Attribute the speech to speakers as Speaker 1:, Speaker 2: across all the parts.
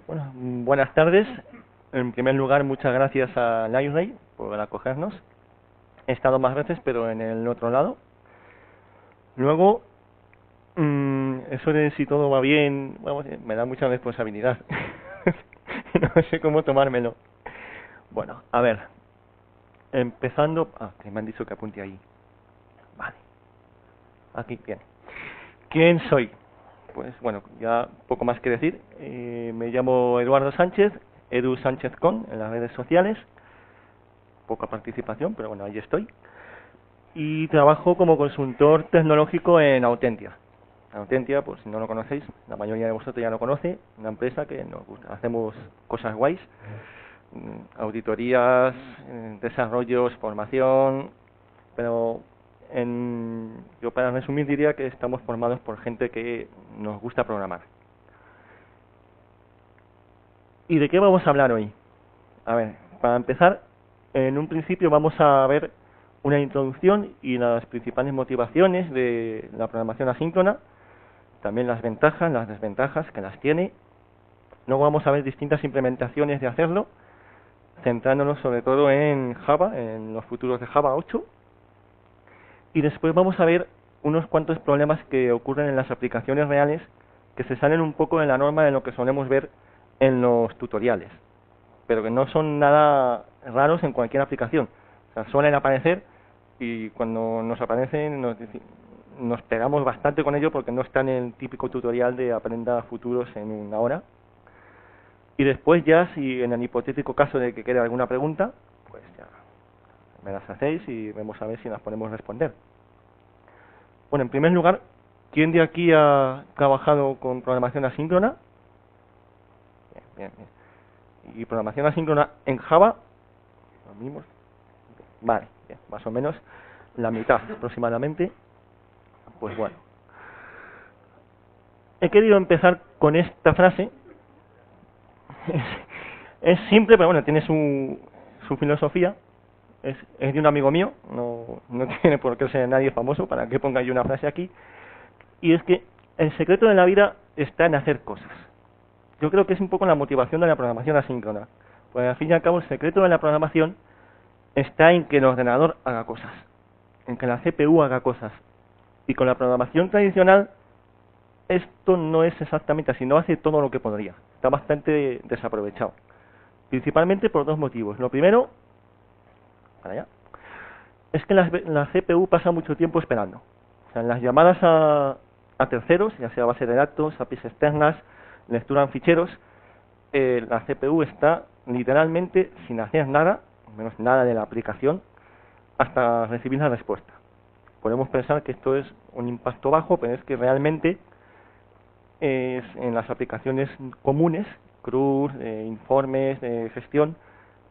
Speaker 1: Bueno, buenas tardes. En primer lugar, muchas gracias a LiveRay por acogernos. He estado más veces, pero en el otro lado. Luego, eso de si todo va bien, vamos, me da mucha responsabilidad. No sé cómo tomármelo. Bueno, a ver, empezando... que me han dicho que apunte ahí. Vale, aquí viene. ¿Quién soy? Pues bueno, ya poco más que decir. Me llamo Eduardo Sánchez, Edu Sánchez Con, en las redes sociales. Poca participación, pero bueno, ahí estoy. Y trabajo como consultor tecnológico en Autentia. Autentia, pues si no lo conocéis, la mayoría de vosotros ya lo conoce, una empresa que nos gusta. Hacemos cosas guays, auditorías, desarrollos, formación, pero yo para resumir diría que estamos formados por gente que nos gusta programar. ¿Y de qué vamos a hablar hoy? A ver, para empezar, en un principio vamos a ver una introducción y las principales motivaciones de la programación asíncrona, también las ventajas, las desventajas que las tiene. Luego vamos a ver distintas implementaciones de hacerlo, centrándonos sobre todo en Java, en los futuros de Java 8. Y después vamos a ver unos cuantos problemas que ocurren en las aplicaciones reales que se salen un poco de la norma de lo que solemos ver en los tutoriales, pero que no son nada raros en cualquier aplicación. O sea, suelen aparecer y cuando nos aparecen nos pegamos bastante con ello porque no está en el típico tutorial de aprenda futuros en una hora. Y después ya, si en el hipotético caso de que quede alguna pregunta, pues ya me las hacéis y vamos a ver si las podemos responder. Bueno, en primer lugar, ¿quién de aquí ha trabajado con programación asíncrona? Bien, bien, bien. ¿Y programación asíncrona en Java? Lo mismo. Vale, bien, más o menos la mitad aproximadamente. Pues bueno, he querido empezar con esta frase. Es simple, pero bueno, tiene su filosofía. Es de un amigo mío, no tiene por qué ser nadie famoso para que ponga yo una frase aquí. Y es que el secreto de la vida está en hacer cosas. Yo creo que es un poco la motivación de la programación asíncrona. Pues al fin y al cabo el secreto de la programación está en que el ordenador haga cosas, en que la CPU haga cosas. Y con la programación tradicional esto no es exactamente así, no hace todo lo que podría. Está bastante desaprovechado. Principalmente por dos motivos. Lo primero, para allá, es que la CPU pasa mucho tiempo esperando. O sea, en las llamadas a terceros, ya sea base de datos, APIs externas, lectura en ficheros, la CPU está literalmente sin hacer nada, al menos nada de la aplicación, hasta recibir la respuesta. Podemos pensar que esto es un impacto bajo, pero es que realmente en las aplicaciones comunes, CRUD, informes, de gestión,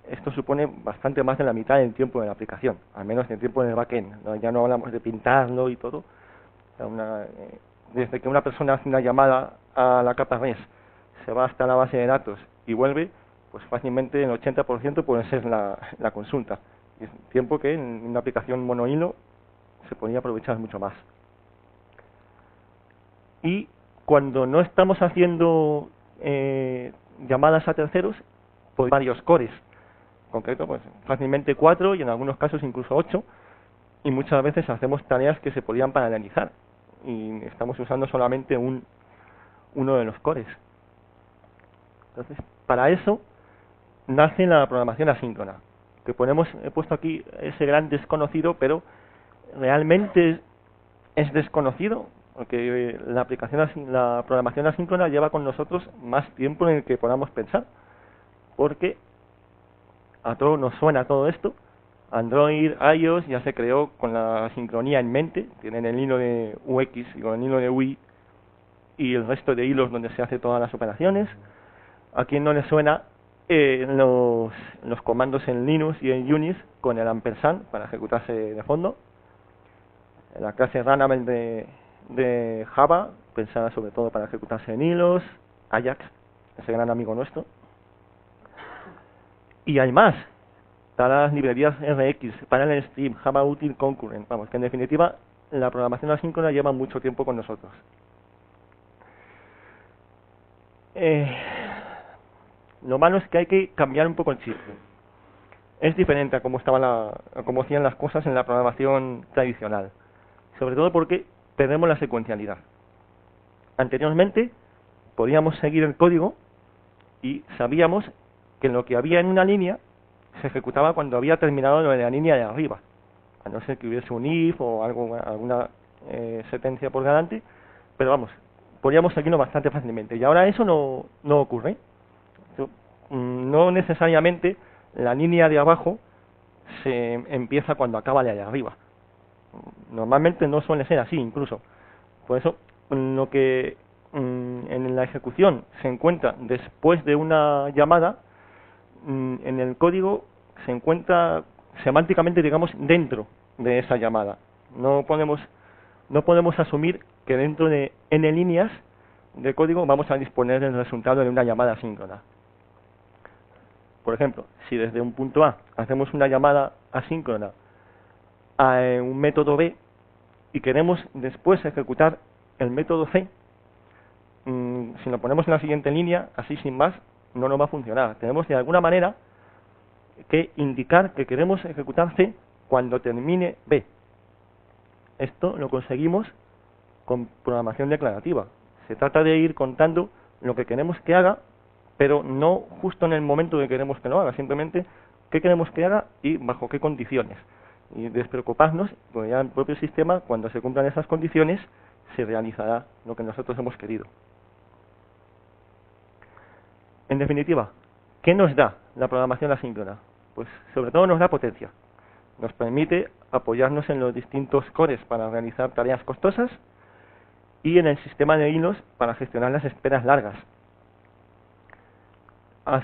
Speaker 1: esto supone bastante más de la mitad del tiempo de la aplicación, al menos en el tiempo del backend, ¿no? Ya no hablamos de pintarlo y todo. Desde que una persona hace una llamada a la capa REST, se va hasta la base de datos y vuelve, pues fácilmente el 80% puede ser la consulta. Y es tiempo que en una aplicación monohilo se podría aprovechar mucho más. Y cuando no estamos haciendo llamadas a terceros, pues varios cores. En concreto, pues fácilmente 4 y en algunos casos incluso 8. Y muchas veces hacemos tareas que se podrían paralelizar. Y estamos usando solamente uno de los cores. Entonces, para eso nace la programación asíncrona. Que he puesto aquí ese gran desconocido, pero realmente es desconocido, porque la programación asíncrona lleva con nosotros más tiempo en el que podamos pensar, porque a todos nos suena todo esto. Android, iOS ya se creó con la sincronía en mente, tienen el hilo de UX y con el hilo de UI y el resto de hilos donde se hace todas las operaciones. A quien no le suena los comandos en Linux y en Unix con el ampersand para ejecutarse de fondo. La clase Runable de Java, pensada sobre todo para ejecutarse en hilos, Ajax, ese gran amigo nuestro. Y hay más, para las librerías RX, Parallel Stream, Java Util Concurrent, vamos, que en definitiva la programación asíncrona lleva mucho tiempo con nosotros. Lo malo es que hay que cambiar un poco el chip. Es diferente a cómo hacían las cosas en la programación tradicional. Sobre todo porque perdemos la secuencialidad. Anteriormente podíamos seguir el código y sabíamos que lo que había en una línea se ejecutaba cuando había terminado lo de la línea de arriba, a no ser que hubiese un if o alguna sentencia por delante, pero vamos, podíamos seguirlo bastante fácilmente. Y ahora eso no ocurre. No necesariamente la línea de abajo se empieza cuando acaba la de arriba. Normalmente no suele ser así incluso. Por eso lo que en la ejecución se encuentra después de una llamada, en el código se encuentra semánticamente, digamos, dentro de esa llamada. No podemos asumir que dentro de n líneas de código vamos a disponer del resultado de una llamada asíncrona. Por ejemplo, si desde un punto A hacemos una llamada asíncrona a un método B y queremos después ejecutar el método C, si lo ponemos en la siguiente línea, así sin más, no nos va a funcionar. Tenemos de alguna manera que indicar que queremos ejecutar C cuando termine B. Esto lo conseguimos con programación declarativa. Se trata de ir contando lo que queremos que haga, pero no justo en el momento que queremos que lo haga, simplemente qué queremos que haga y bajo qué condiciones. Y despreocuparnos, porque ya el propio sistema, cuando se cumplan esas condiciones, se realizará lo que nosotros hemos querido. En definitiva, ¿qué nos da la programación asíncrona? Pues sobre todo nos da potencia. Nos permite apoyarnos en los distintos cores para realizar tareas costosas y en el sistema de hilos para gestionar las esperas largas. A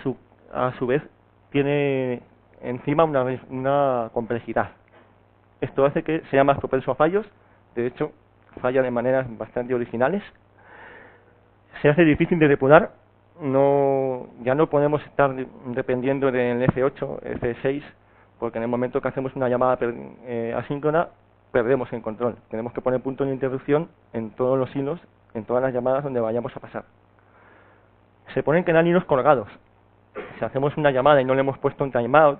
Speaker 1: su vez, tiene encima una complejidad. Esto hace que sea más propenso a fallos. De hecho, falla de maneras bastante originales. Se hace difícil de depurar. Ya no podemos estar dependiendo del F8, F6, porque en el momento que hacemos una llamada asíncrona, perdemos el control. Tenemos que poner punto de interrupción en todos los hilos, en todas las llamadas donde vayamos a pasar. Se pueden quedar hilos colgados. Si hacemos una llamada y no le hemos puesto un timeout,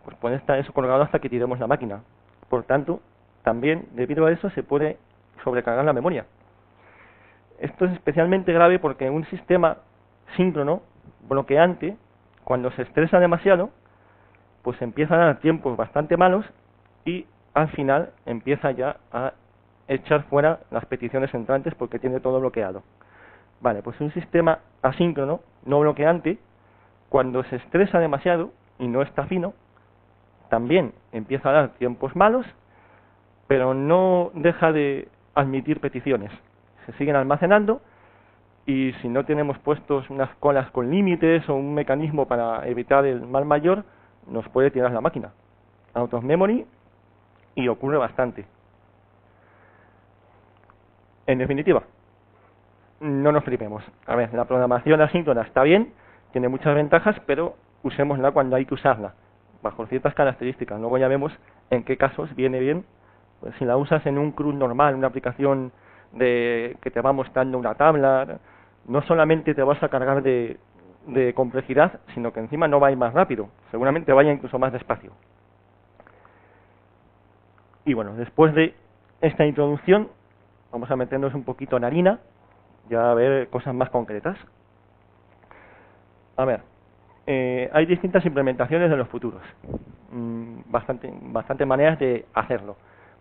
Speaker 1: pues puede estar eso colgado hasta que tiremos la máquina. Por tanto, también debido a eso se puede sobrecargar la memoria. Esto es especialmente grave porque un sistema síncrono, bloqueante, cuando se estresa demasiado, pues empieza a dar tiempos bastante malos y al final empieza ya a echar fuera las peticiones entrantes porque tiene todo bloqueado. Vale, pues un sistema asíncrono, no bloqueante, cuando se estresa demasiado y no está fino, también empieza a dar tiempos malos, pero no deja de admitir peticiones. Se siguen almacenando y si no tenemos puestos unas colas con límites o un mecanismo para evitar el mal mayor, nos puede tirar la máquina. Out of memory, y ocurre bastante. En definitiva, no nos flipemos. A ver, la programación asíncrona está bien, tiene muchas ventajas, pero usémosla cuando hay que usarla, bajo ciertas características. Luego ya vemos en qué casos viene bien. Pues si la usas en un CRUD normal, una aplicación que te va mostrando una tabla, no solamente te vas a cargar de complejidad, sino que encima no va a ir más rápido, seguramente vaya incluso más despacio. Y bueno, después de esta introducción, vamos a meternos un poquito en harina, ya a ver cosas más concretas. A ver, hay distintas implementaciones de los futuros, bastante maneras de hacerlo.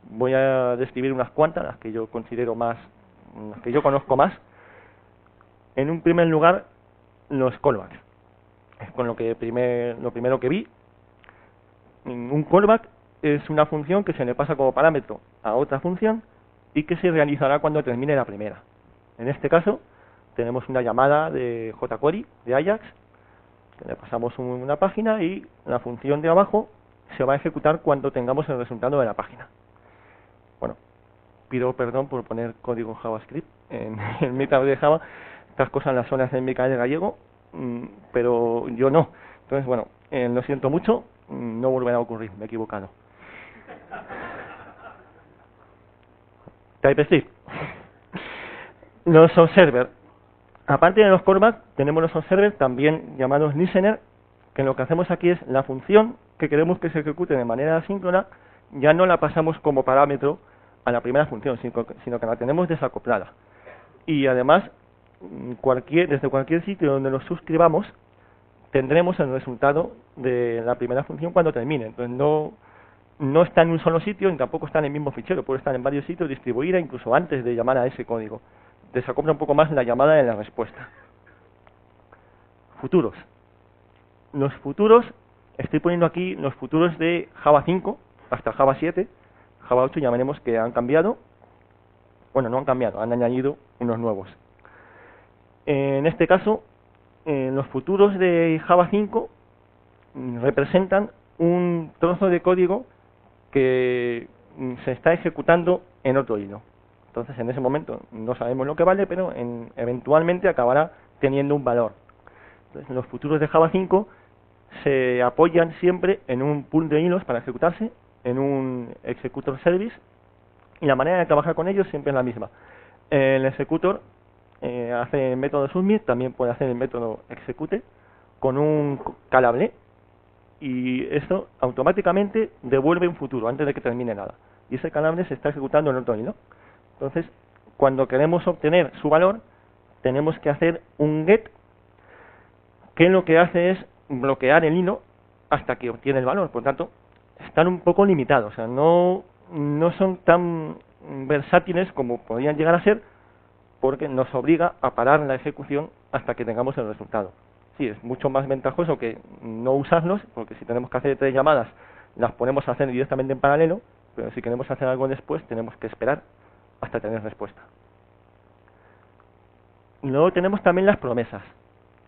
Speaker 1: Voy a describir unas cuantas, las que yo considero más, las que yo conozco más. En un primer lugar, los callbacks. Es con lo primero que vi. Un callback es una función que se le pasa como parámetro a otra función y que se realizará cuando termine la primera. En este caso, tenemos una llamada de jQuery, de Ajax, que le pasamos una página y la función de abajo se va a ejecutar cuando tengamos el resultado de la página. Bueno, pido perdón por poner código JavaScript en mi tablet de Java. Estas cosas las suele hacer Micael Gallego, pero yo no. Entonces, bueno, lo siento mucho, no volverá a ocurrir, me he equivocado. TypeScript. Los observers. Aparte de los callbacks, tenemos los observers, también llamados listener, que lo que hacemos aquí es la función que queremos que se ejecute de manera asíncrona, ya no la pasamos como parámetro a la primera función, sino que la tenemos desacoplada. Y además, desde cualquier sitio donde nos suscribamos, tendremos el resultado de la primera función cuando termine. Entonces no está en un solo sitio ni tampoco está en el mismo fichero, puede estar en varios sitios distribuida incluso antes de llamar a ese código. Desacopla un poco más la llamada de la respuesta. Futuros. Los futuros, estoy poniendo aquí los futuros de Java 5 hasta Java 7. Java 8 ya veremos que han cambiado. Bueno, no han cambiado, han añadido unos nuevos. En este caso, los futuros de Java 5 representan un trozo de código que se está ejecutando en otro hilo. Entonces, en ese momento no sabemos lo que vale, pero eventualmente acabará teniendo un valor. Entonces, los futuros de Java 5 se apoyan siempre en un pool de hilos para ejecutarse, en un executor service, y la manera de trabajar con ellos siempre es la misma. El executor hace el método submit, también puede hacer el método execute con un calable, y esto automáticamente devuelve un futuro antes de que termine nada. Y ese calable se está ejecutando en otro hilo. Entonces, cuando queremos obtener su valor, tenemos que hacer un get, que lo que hace es bloquear el hilo hasta que obtiene el valor. Por tanto, están un poco limitados, o sea, no son tan versátiles como podrían llegar a ser, porque nos obliga a parar la ejecución hasta que tengamos el resultado. Sí, es mucho más ventajoso que no usarlos, porque si tenemos que hacer 3 llamadas, las ponemos a hacer directamente en paralelo, pero si queremos hacer algo después, tenemos que esperar hasta tener respuesta. Luego tenemos también las promesas.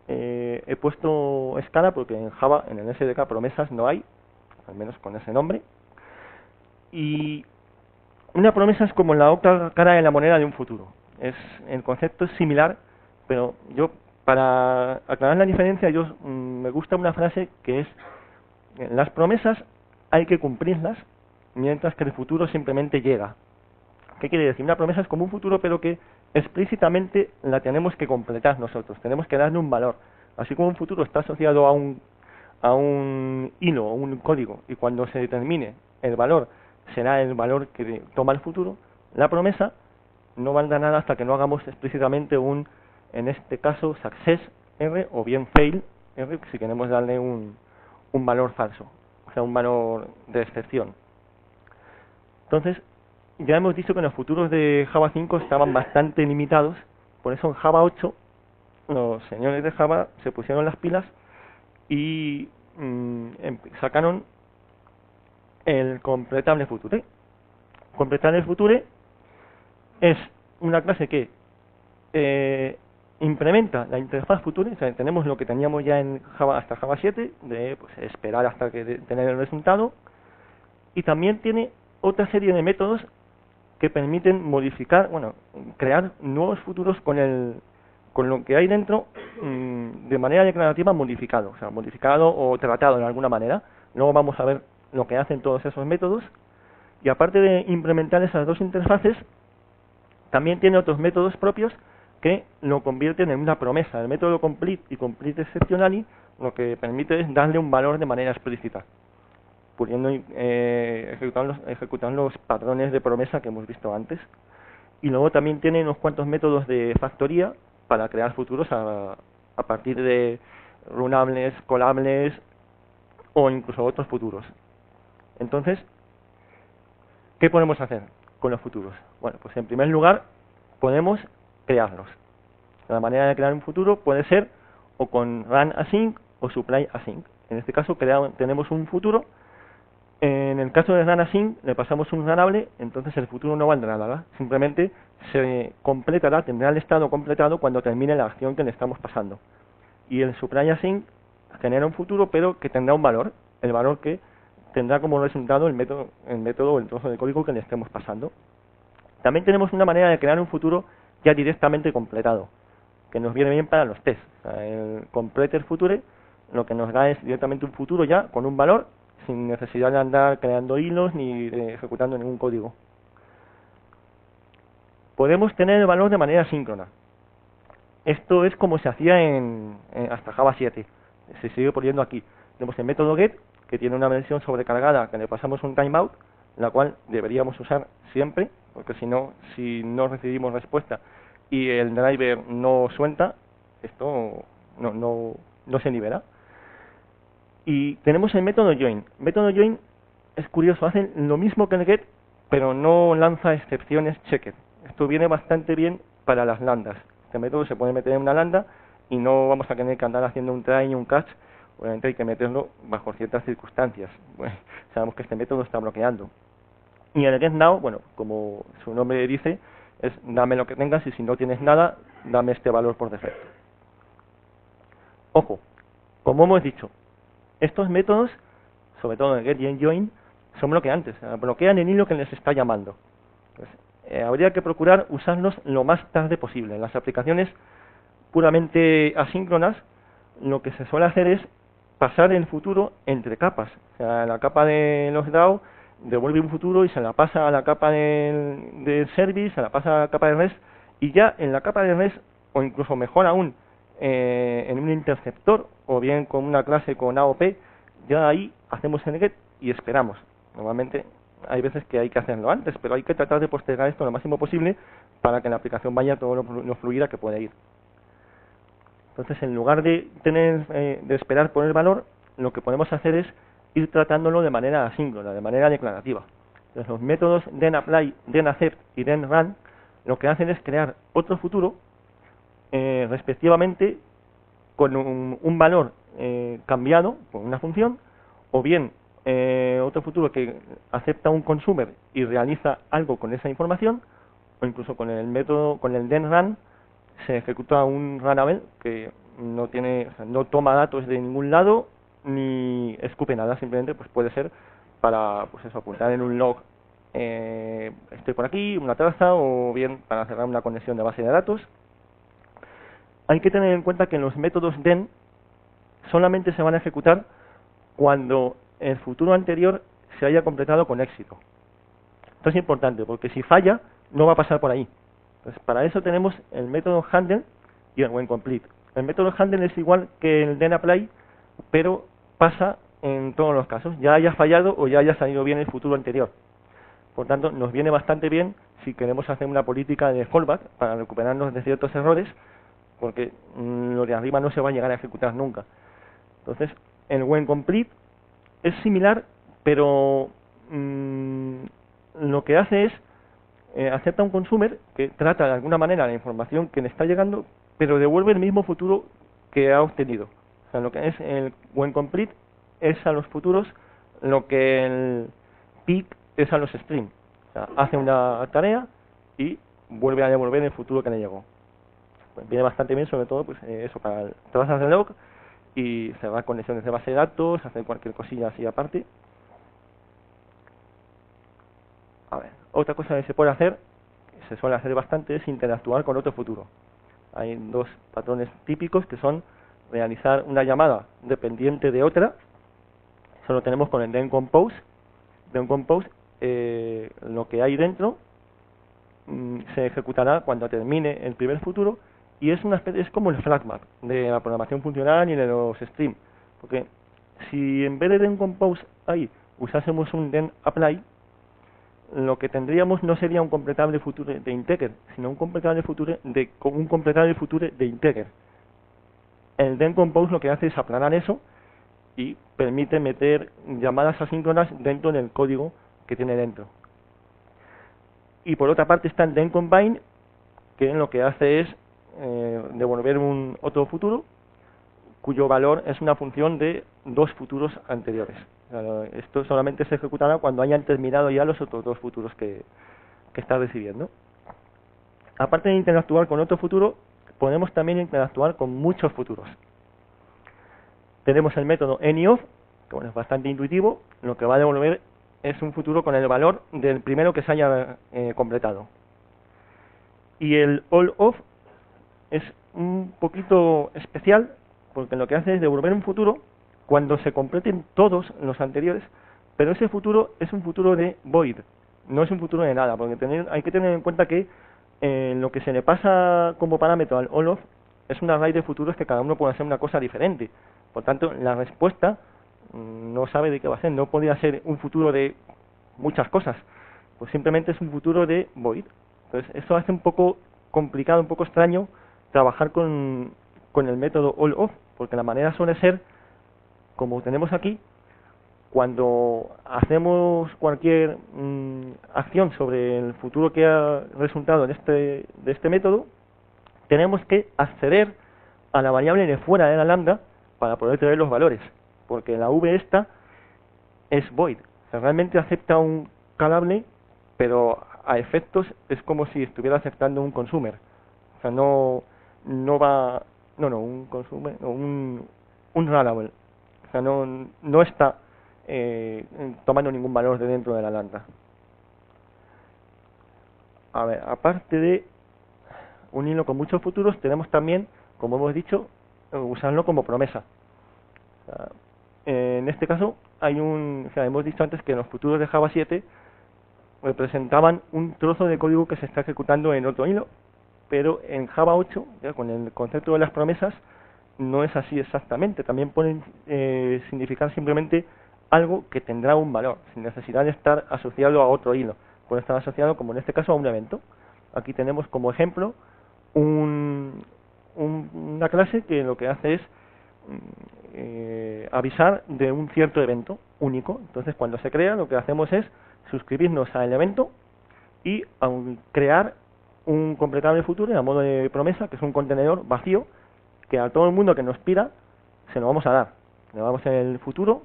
Speaker 1: He puesto escala porque en Java, en el SDK, promesas no hay, al menos con ese nombre. Y una promesa es como la otra cara de la moneda de un futuro. El concepto es similar, pero para aclarar la diferencia, me gusta una frase que es: las promesas hay que cumplirlas, mientras que el futuro simplemente llega. ¿Qué quiere decir? Una promesa es como un futuro, pero que explícitamente la tenemos que completar nosotros, tenemos que darle un valor. Así como un futuro está asociado a un hilo o un código, y cuando se determine el valor será el valor que toma el futuro, la promesa no valdrá nada hasta que no hagamos explícitamente en este caso, success R o bien fail R, si queremos darle un valor falso, o sea, un valor de excepción. Entonces, ya hemos dicho que los futuros de Java 5 estaban bastante limitados, por eso en Java 8 los señores de Java se pusieron las pilas y sacaron el completable future. Completable future es una clase que implementa la interfaz future, o sea, tenemos lo que teníamos ya en Java hasta Java 7, de pues, esperar hasta que tener el resultado, y también tiene otra serie de métodos que permiten modificar, crear nuevos futuros con lo que hay dentro de manera declarativa modificado, o sea, modificado o tratado de alguna manera. Luego vamos a ver lo que hacen todos esos métodos, y aparte de implementar esas dos interfaces, también tiene otros métodos propios que lo convierten en una promesa. El método complete y complete exceptionally lo que permite es darle un valor de manera explícita, pudiendo ejecutar los patrones de promesa que hemos visto antes. Y luego también tiene unos cuantos métodos de factoría para crear futuros a partir de runables, colables o incluso otros futuros. Entonces, ¿qué podemos hacer con los futuros? Bueno, pues en primer lugar podemos crearlos. La manera de crear un futuro puede ser o con run async o supply async. En este caso tenemos un futuro. En el caso de run async le pasamos un runable, entonces el futuro no valdrá nada, simplemente se completará, tendrá el estado completado cuando termine la acción que le estamos pasando. Y el supply async genera un futuro, pero que tendrá un valor, el valor que tendrá como resultado el método o el trozo de código que le estemos pasando. También tenemos una manera de crear un futuro ya directamente completado, que nos viene bien para los tests. O sea, el completer future lo que nos da es directamente un futuro ya con un valor, sin necesidad de andar creando hilos ni ejecutando ningún código. Podemos tener el valor de manera síncrona. Esto es como se hacía hasta Java 7. Se sigue poniendo aquí. Tenemos el método get, que tiene una versión sobrecargada, que le pasamos un timeout, la cual deberíamos usar siempre, porque si no recibimos respuesta y el driver no suelta, esto no se libera. Y tenemos el método join. El método join es curioso, hace lo mismo que el get, pero no lanza excepciones checked. Esto viene bastante bien para las lambdas. Este método se puede meter en una lambda y no vamos a tener que andar haciendo un try y un catch. Obviamente hay que meterlo bajo ciertas circunstancias. Bueno, sabemos que este método está bloqueando. Y el get now, bueno, como su nombre dice, es dame lo que tengas y si no tienes nada, dame este valor por defecto. Ojo, como hemos dicho, estos métodos, sobre todo el get y el join, son bloqueantes, bloquean el hilo que les está llamando. Entonces, habría que procurar usarlos lo más tarde posible. En las aplicaciones puramente asíncronas, lo que se suele hacer es pasar el futuro entre capas. O sea, la capa de los DAO devuelve un futuro y se la pasa a la capa del service, se la pasa a la capa de REST, y ya en la capa de REST, o incluso mejor aún, en un interceptor, o bien con una clase con AOP, ya ahí hacemos el get y esperamos. Normalmente hay veces que hay que hacerlo antes, pero hay que tratar de postergar esto lo máximo posible para que la aplicación vaya todo lo fluida que puede ir. Entonces, en lugar de esperar por el valor, lo que podemos hacer es ir tratándolo de manera asíncrona, de manera declarativa. Entonces, los métodos denApply, denAccept y denRun lo que hacen es crear otro futuro respectivamente con un valor cambiado por una función, o bien otro futuro que acepta un consumer y realiza algo con esa información, o incluso con el método, con el denRun, se ejecuta un runAbel que no toma datos de ningún lado ni escupe nada, simplemente pues puede ser para apuntar en un log estoy por aquí, una traza, o bien para cerrar una conexión de base de datos. Hay que tener en cuenta que los métodos den solamente se van a ejecutar cuando el futuro anterior se haya completado con éxito. Esto es importante porque si falla no va a pasar por ahí. Entonces, para eso tenemos el método handle y el whenComplete. El método handle es igual que el denApply, pero pasa en todos los casos, ya haya fallado o ya haya salido bien el futuro anterior. Por tanto, nos viene bastante bien si queremos hacer una política de fallback para recuperarnos de ciertos errores, porque lo de arriba no se va a llegar a ejecutar nunca. Entonces, el whenComplete es similar, pero lo que hace es acepta un consumer que trata de alguna manera la información que le está llegando, pero devuelve el mismo futuro que ha obtenido. O sea, lo que es el whenComplete es a los futuros lo que el peek es a los stream. O sea, hace una tarea y vuelve a devolver el futuro que le llegó. Pues viene bastante bien, sobre todo pues eso para trazas de log y cerrar conexiones de base de datos, hacer cualquier cosilla así aparte. A ver, otra cosa que se puede hacer, que se suele hacer bastante, es interactuar con otro futuro. Hay dos patrones típicos que son realizar una llamada dependiente de otra. Eso lo tenemos con el denCompose. denCompose, lo que hay dentro se ejecutará cuando termine el primer futuro, y es es como el flatmap de la programación funcional y de los stream, porque si en vez de denCompose ahí usásemos un denApply, lo que tendríamos no sería un completable future de integer, sino un completable future de integer. El denCompose lo que hace es aplanar eso y permite meter llamadas asíncronas dentro del código que tiene dentro. Y por otra parte está el denCombine, que lo que hace es devolver otro futuro cuyo valor es una función de dos futuros anteriores. Esto solamente se ejecutará cuando hayan terminado ya los otros dos futuros que está recibiendo. Aparte de interactuar con otro futuro, podemos también interactuar con muchos futuros. Tenemos el método anyOf, que bueno, es bastante intuitivo. Lo que va a devolver es un futuro con el valor del primero que se haya completado. Y el allOf es un poquito especial, porque lo que hace es devolver un futuro cuando se completen todos los anteriores, pero ese futuro es un futuro de void, no es un futuro de nada, porque hay que tener en cuenta que lo que se le pasa como parámetro al allOf es un array de futuros que cada uno puede hacer una cosa diferente. Por tanto, la respuesta no sabe de qué va a ser. No podría ser un futuro de muchas cosas. Pues simplemente es un futuro de void. Entonces, eso hace un poco complicado, un poco extraño trabajar con el método all-off, porque la manera suele ser, como tenemos aquí, cuando hacemos cualquier acción sobre el futuro que ha resultado de este método, tenemos que acceder a la variable de fuera de la lambda para poder tener los valores, porque la v esta es void, o sea, realmente acepta un calable, pero a efectos es como si estuviera aceptando un consumer, o sea, no va, un consumer, no, un rallable, o sea, no está tomando ningún valor de dentro de la lambda. A ver, aparte de un hilo con muchos futuros, tenemos también, como hemos dicho, usarlo como promesa. O sea, en este caso, hemos dicho antes que los futuros de Java 7 representaban un trozo de código que se está ejecutando en otro hilo, pero en Java 8, ya con el concepto de las promesas, no es así exactamente. También pueden significar simplemente algo que tendrá un valor, sin necesidad de estar asociado a otro hilo. Puede estar asociado, como en este caso, a un evento. Aquí tenemos como ejemplo una clase que lo que hace es avisar de un cierto evento único. Entonces, cuando se crea, lo que hacemos es suscribirnos al evento y crear un completable futuro a modo de promesa, que es un contenedor vacío que a todo el mundo que nos pida se lo vamos a dar. Le damos el futuro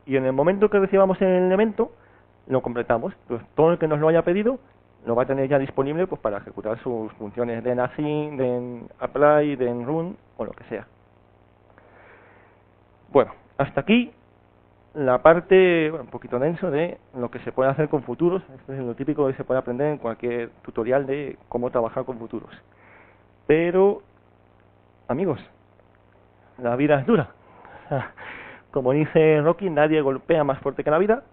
Speaker 1: y en el momento que recibamos el evento lo completamos. Entonces, todo el que nos lo haya pedido lo va a tener ya disponible pues para ejecutar sus funciones de async, de apply, de run o lo que sea. Bueno, hasta aquí la parte, un poquito denso de lo que se puede hacer con futuros. Esto es lo típico que se puede aprender en cualquier tutorial de cómo trabajar con futuros. Pero, amigos, la vida es dura. Como dice Rocky, nadie golpea más fuerte que la vida.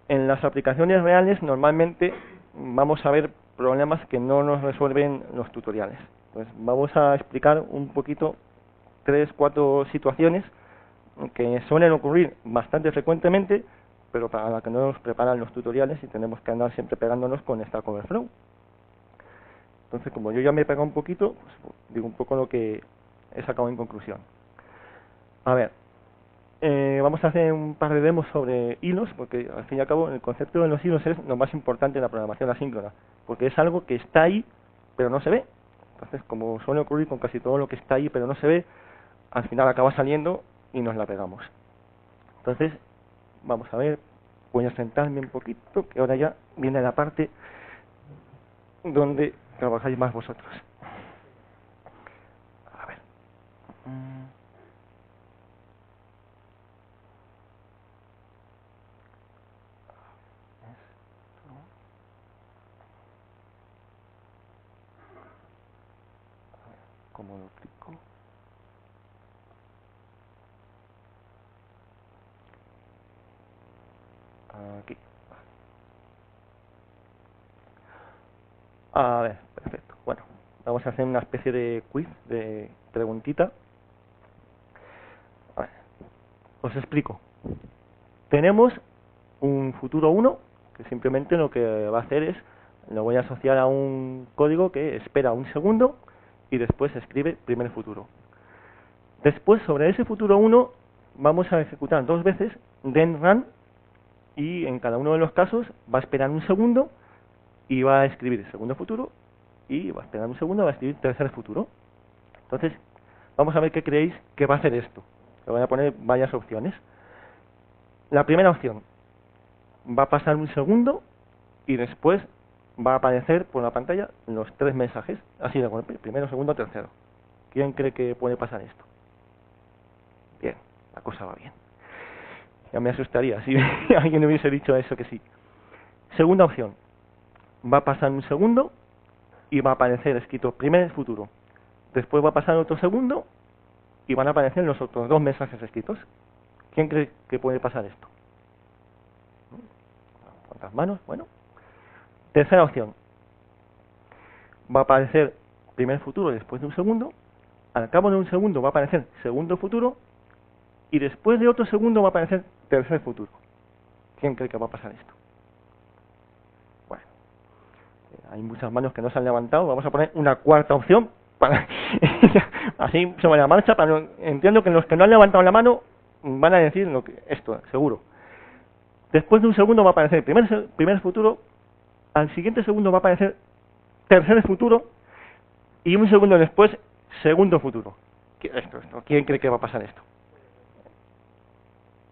Speaker 1: En las aplicaciones reales normalmente vamos a ver problemas que no nos resuelven los tutoriales. Pues vamos a explicar un poquito 3-4 situaciones que suelen ocurrir bastante frecuentemente, pero para la que no nos preparan los tutoriales y tenemos que andar siempre pegándonos con Stack Overflow. Entonces, como yo ya me he pegado un poquito, pues digo un poco lo que he sacado en conclusión. A ver, vamos a hacer un par de demos sobre hilos, porque al fin y al cabo el concepto de los hilos es lo más importante en la programación asíncrona, porque es algo que está ahí, pero no se ve. Entonces, como suele ocurrir con casi todo lo que está ahí, pero no se ve, al final acaba saliendo y nos la pegamos. Entonces, vamos a ver, voy a sentarme un poquito, que ahora ya viene la parte donde trabajáis más vosotros. A ver. ¿Cómo lo clico? Aquí. A ver, perfecto. Bueno, vamos a hacer una especie de quiz, de preguntita. A ver, os explico. Tenemos un futuro 1, que simplemente lo que va a hacer es, lo voy a asociar a un código que espera un segundo y después escribe primer futuro. Después, sobre ese futuro 1, vamos a ejecutar 2 veces then run, y en cada uno de los casos va a esperar un segundo y va a escribir el segundo futuro, y va a esperar un segundo y va a escribir tercer futuro. Entonces, vamos a ver qué creéis que va a hacer esto. Le voy a poner varias opciones. La primera opción, va a pasar un segundo y después va a aparecer por la pantalla los 3 mensajes, así de golpe, primero, segundo, tercero. ¿Quién cree que puede pasar esto? Bien, la cosa va bien. Ya me asustaría si alguien hubiese dicho eso que sí. Segunda opción, va a pasar un segundo y va a aparecer escrito primer futuro. Después va a pasar otro segundo y van a aparecer los otros 2 mensajes escritos. ¿Quién cree que puede pasar esto? ¿Cuántas manos? Bueno. Tercera opción, va a aparecer primer futuro después de un segundo al cabo de un segundo va a aparecer segundo futuro y después de otro segundo va a aparecer tercer futuro. ¿Quién cree que va a pasar esto? Bueno, hay muchas manos que no se han levantado. Vamos a poner una cuarta opción para así sobre la marcha. Entiendo que los que no han levantado la mano van a decir esto, seguro. Después de un segundo va a aparecer primer futuro, al siguiente segundo va a aparecer tercer futuro y un segundo después segundo futuro. Esto. ¿Quién cree que va a pasar esto?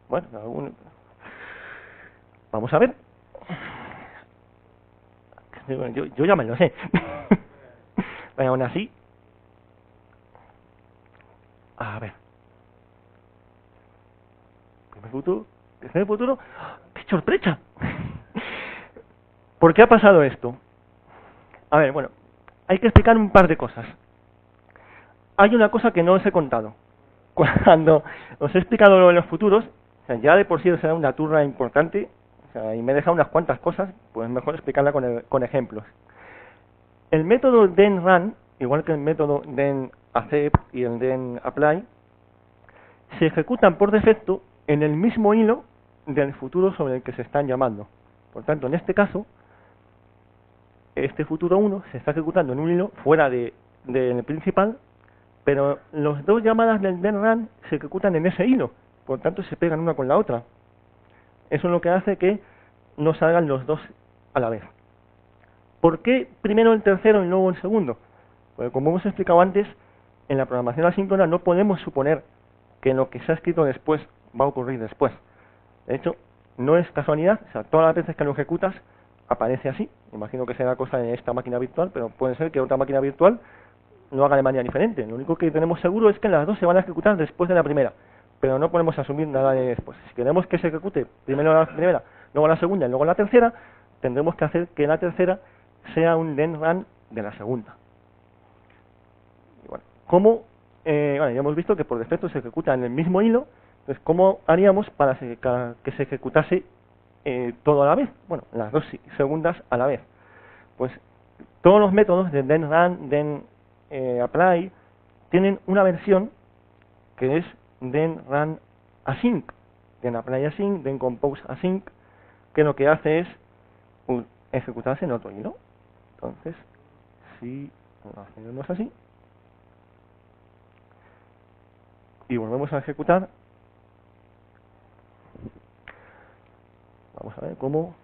Speaker 1: Bueno, vamos a ver. Yo ya me lo sé. Pero aún así, a ver. Primer futuro, tercer futuro. ¡Qué sorpresa! ¿Por qué ha pasado esto? A ver, bueno, hay que explicar un par de cosas. Hay una cosa que no os he contado. Cuando os he explicado lo de los futuros, o sea, ya de por sí será una turra importante, o sea, y me he dejado unas cuantas cosas, pues mejor explicarla con ejemplos. El método then-run, igual que el método then-accept y el then-apply, se ejecutan por defecto en el mismo hilo del futuro sobre el que se están llamando. Por tanto, en este caso, este futuro 1 se está ejecutando en un hilo fuera del principal, pero las dos llamadas del then-run se ejecutan en ese hilo, por tanto se pegan una con la otra. Eso es lo que hace que no salgan los dos a la vez. ¿Por qué primero el tercero y luego el segundo? Porque como hemos explicado antes, en la programación asíncrona no podemos suponer que lo que se ha escrito después va a ocurrir después. De hecho, no es casualidad, o sea, todas las veces que lo ejecutas aparece así. Imagino que será cosa de esta máquina virtual, pero puede ser que otra máquina virtual lo haga de manera diferente. Lo único que tenemos seguro es que las dos se van a ejecutar después de la primera, pero no podemos asumir nada de después. Si queremos que se ejecute primero la primera, luego la segunda y luego la tercera, tendremos que hacer que la tercera sea un then-run de la segunda. Y bueno, ¿cómo? Bueno, ya hemos visto que por defecto se ejecuta en el mismo hilo. Entonces, ¿cómo haríamos para que se ejecutase todo a la vez? Bueno, las dos segundas a la vez. Pues todos los métodos de then-run, then-apply tienen una versión que es then-run async, then-apply async, then-compose async, que lo que hace es ejecutarse en otro hilo. Entonces, si lo hacemos así y volvemos a ejecutar, vamos a ver cómo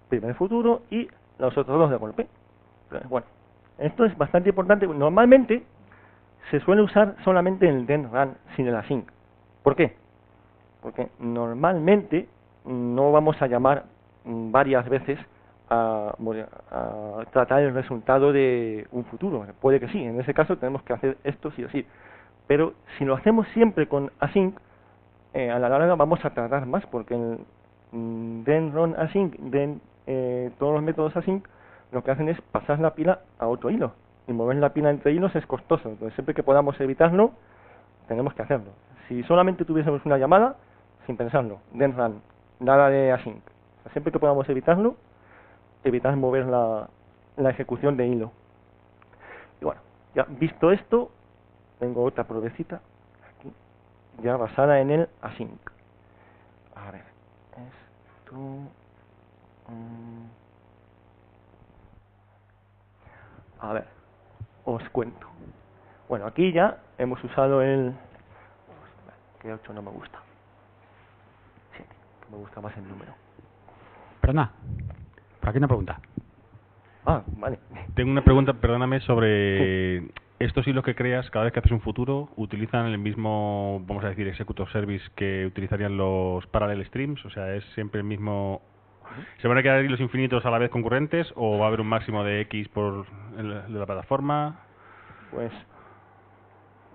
Speaker 1: primer futuro y los otros dos de golpe. Entonces, bueno, esto es bastante importante. Normalmente se suele usar solamente el then-run sin el async. ¿Por qué? Porque normalmente no vamos a llamar varias veces a tratar el resultado de un futuro. Puede que sí, en ese caso tenemos que hacer esto sí o sí. Pero si lo hacemos siempre con async, a la larga vamos a tardar más, porque el then-run async, todos los métodos async, lo que hacen es pasar la pila a otro hilo. Y mover la pila entre hilos es costoso. Entonces siempre que podamos evitarlo, tenemos que hacerlo. Si solamente tuviésemos una llamada, sin pensarlo, then-run, nada de async. O sea, siempre que podamos evitarlo, evitar mover la ejecución de hilo. Y bueno, ya visto esto, tengo otra pruebecita aquí, ya basada en el async. A ver, esto... a ver, os cuento. Bueno, aquí ya hemos usado el... que 8 no me gusta. 7, que me gusta más el número.
Speaker 2: Perdona, por aquí una pregunta.
Speaker 1: Ah, vale.
Speaker 3: Tengo una pregunta, perdóname, sobre estos hilos que creas cada vez que haces un futuro, ¿utilizan el mismo, vamos a decir, executor service que utilizarían los parallel streams? O sea, ¿es siempre el mismo... ¿Se van a quedar hilos infinitos a la vez concurrentes o va a haber un máximo de X por de la plataforma?
Speaker 1: Pues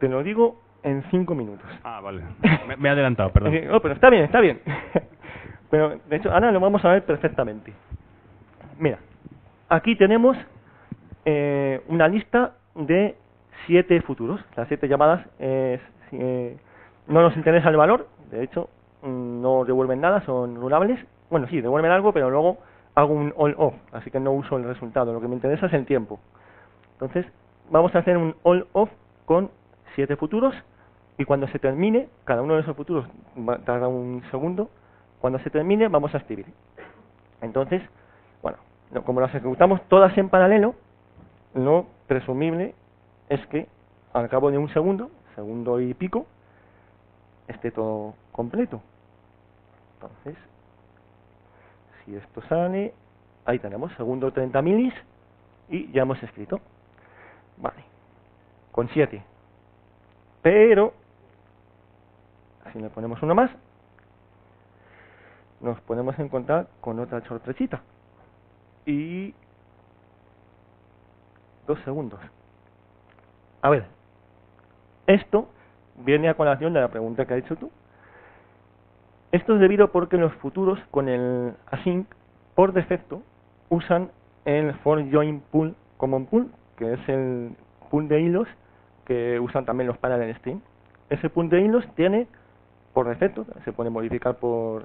Speaker 1: te lo digo en 5 minutos.
Speaker 3: Ah, vale. Me he adelantado, perdón.
Speaker 1: No, pero está bien, está bien. Pero, de hecho, ahora lo vamos a ver perfectamente. Mira, aquí tenemos una lista de 7 futuros. Las 7 llamadas no nos interesa el valor, de hecho, no devuelven nada, son runables. Bueno, sí, devuelven algo, pero luego hago un all-off, así que no uso el resultado. Lo que me interesa es el tiempo. Entonces, vamos a hacer un all-off con 7 futuros, y cuando se termine, cada uno de esos futuros tarda un segundo, cuando se termine vamos a escribir. Entonces, bueno, como las ejecutamos todas en paralelo, lo presumible es que al cabo de un segundo, segundo y pico, esté todo completo. Entonces, si esto sale, ahí tenemos, segundo 30 milis, y ya hemos escrito. Vale, con 7. Pero, si le ponemos uno más, nos podemos encontrar con otra sorpresita. Y 2 segundos. A ver, esto viene a colación de la pregunta que has hecho tú. Esto es debido porque los futuros con el async, por defecto, usan el for join pool common pool, que es el pool de hilos que usan también los parallel stream. Ese pool de hilos tiene, por defecto, se puede modificar por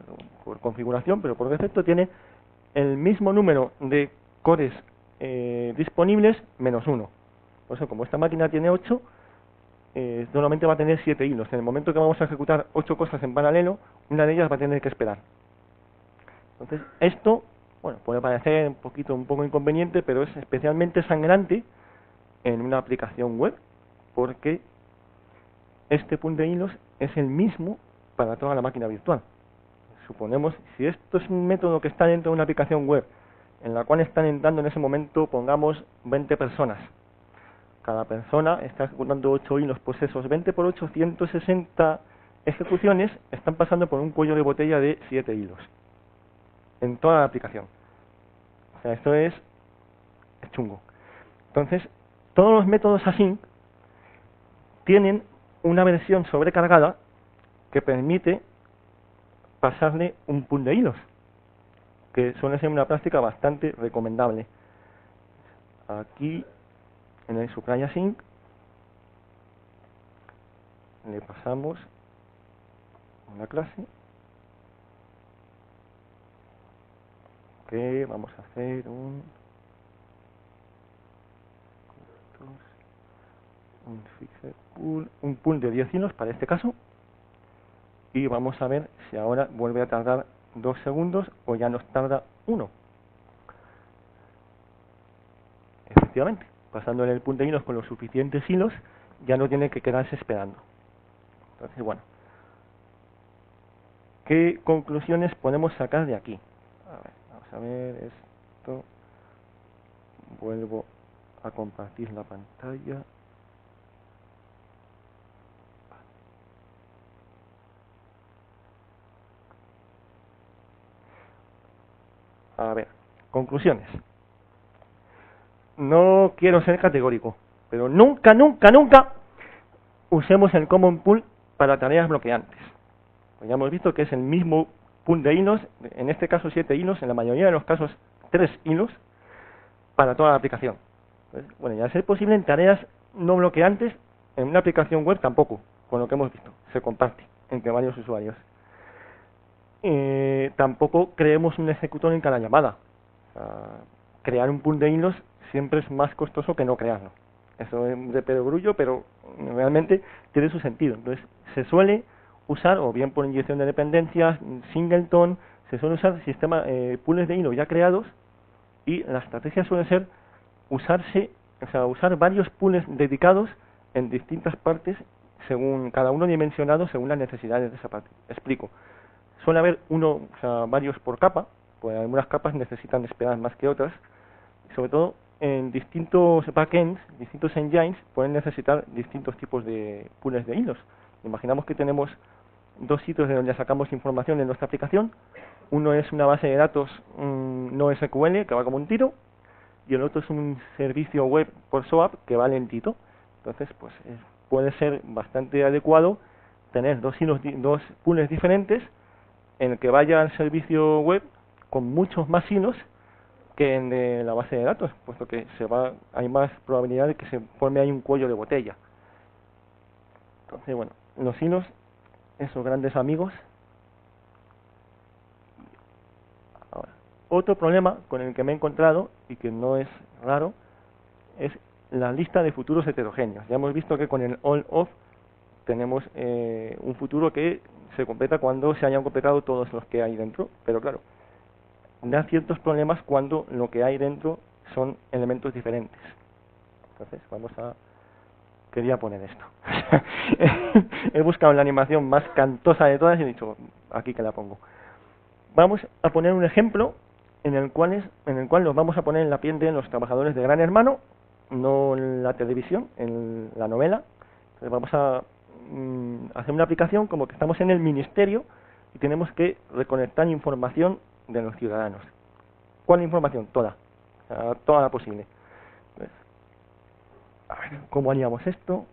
Speaker 1: configuración, pero por defecto tiene el mismo número de cores disponibles menos 1. Por eso, como esta máquina tiene 8, normalmente va a tener 7 hilos. En el momento que vamos a ejecutar 8 cosas en paralelo, una de ellas va a tener que esperar. Entonces, esto, bueno, puede parecer un poco inconveniente, pero es especialmente sangrante en una aplicación web, porque este pool de hilos es el mismo para toda la máquina virtual. Suponemos, si esto es un método que está dentro de una aplicación web, en la cual están entrando en ese momento, pongamos 20 personas. Cada persona está ejecutando 8 hilos, pues esos 20 por 8, 160 ejecuciones están pasando por un cuello de botella de 7 hilos. En toda la aplicación. O sea, esto es chungo. Entonces, todos los métodos async tienen una versión sobrecargada que permite pasarle un pool de hilos, que suele ser una práctica bastante recomendable. Aquí en el supply async le pasamos una clase que vamos a hacer un fixed pool, un pool de 10 hilos para este caso, y vamos a ver si ahora vuelve a tardar 2 segundos o ya nos tarda 1. Efectivamente, pasándole el pool de hilos con los suficientes hilos, ya no tiene que quedarse esperando. Entonces, bueno, ¿qué conclusiones podemos sacar de aquí? A ver, vamos a ver esto. Vuelvo a compartir la pantalla. A ver, conclusiones. No quiero ser categórico, pero nunca usemos el common pool para tareas bloqueantes. Pues ya hemos visto que es el mismo pool de hilos, en este caso 7 hilos, en la mayoría de los casos 3 hilos, para toda la aplicación. Entonces, bueno, ya ser posible en tareas no bloqueantes, en una aplicación web tampoco, con lo que hemos visto, se comparte entre varios usuarios. Tampoco creemos un ejecutor en cada llamada. O sea, crear un pool de hilos siempre es más costoso que no crearlo. Eso es de perogrullo, pero realmente tiene su sentido. Entonces, se suele usar, o bien por inyección de dependencias, singleton, se suele usar sistemas, pools de hilo ya creados, y la estrategia suele ser usar varios pools dedicados en distintas partes, según cada uno dimensionado según las necesidades de esa parte. Explico. Suele haber varios por capa, pues algunas capas necesitan esperar más que otras, sobre todo en distintos backends, distintos engines pueden necesitar distintos tipos de pools de hilos. Imaginamos que tenemos 2 sitios de donde sacamos información en nuestra aplicación. Uno es una base de datos no SQL que va como un tiro, y el otro es un servicio web por SOAP que va lentito. Entonces, pues puede ser bastante adecuado tener 2 pools diferentes en el que vaya al servicio web con muchos más hilos que en de la base de datos, puesto que hay más probabilidad de que se forme ahí un cuello de botella. Entonces, bueno, los hilos, esos grandes amigos. Ahora, otro problema con el que me he encontrado, y que no es raro, es la lista de futuros heterogéneos. Ya hemos visto que con el all-of tenemos un futuro que se completa cuando se hayan completado todos los que hay dentro, pero claro, da ciertos problemas cuando lo que hay dentro son elementos diferentes. Entonces, quería poner esto. He buscado la animación más cantosa de todas y he dicho, aquí que la pongo. Vamos a poner un ejemplo en el cual los vamos a poner en la piel de los trabajadores de Gran Hermano, no en la televisión, en la novela. Entonces vamos a hacer una aplicación como que estamos en el ministerio y tenemos que recolectar información de los ciudadanos. ¿Cuál información? Toda. O sea, toda la posible. Pues, a ver, ¿cómo haríamos esto?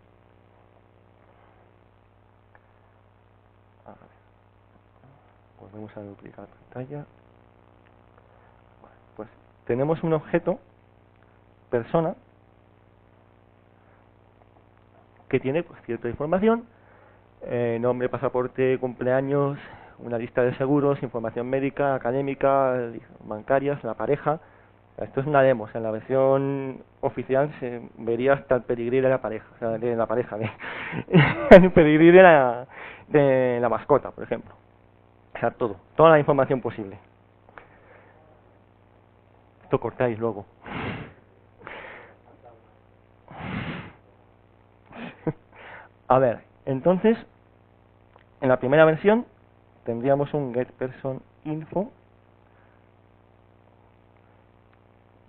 Speaker 1: A ver. Volvemos a duplicar pantalla. Pues tenemos un objeto, persona, que tiene pues, cierta información, nombre, pasaporte, cumpleaños, una lista de seguros, información médica, académica, bancarias, la pareja. Esto es una demo, o sea, en la versión oficial se vería hasta el pedigrí de la pareja, o sea, el pedigrí de la mascota, por ejemplo. O sea, toda la información posible. Esto cortáis luego. A ver, entonces, en la primera versión tendríamos un getPersonInfo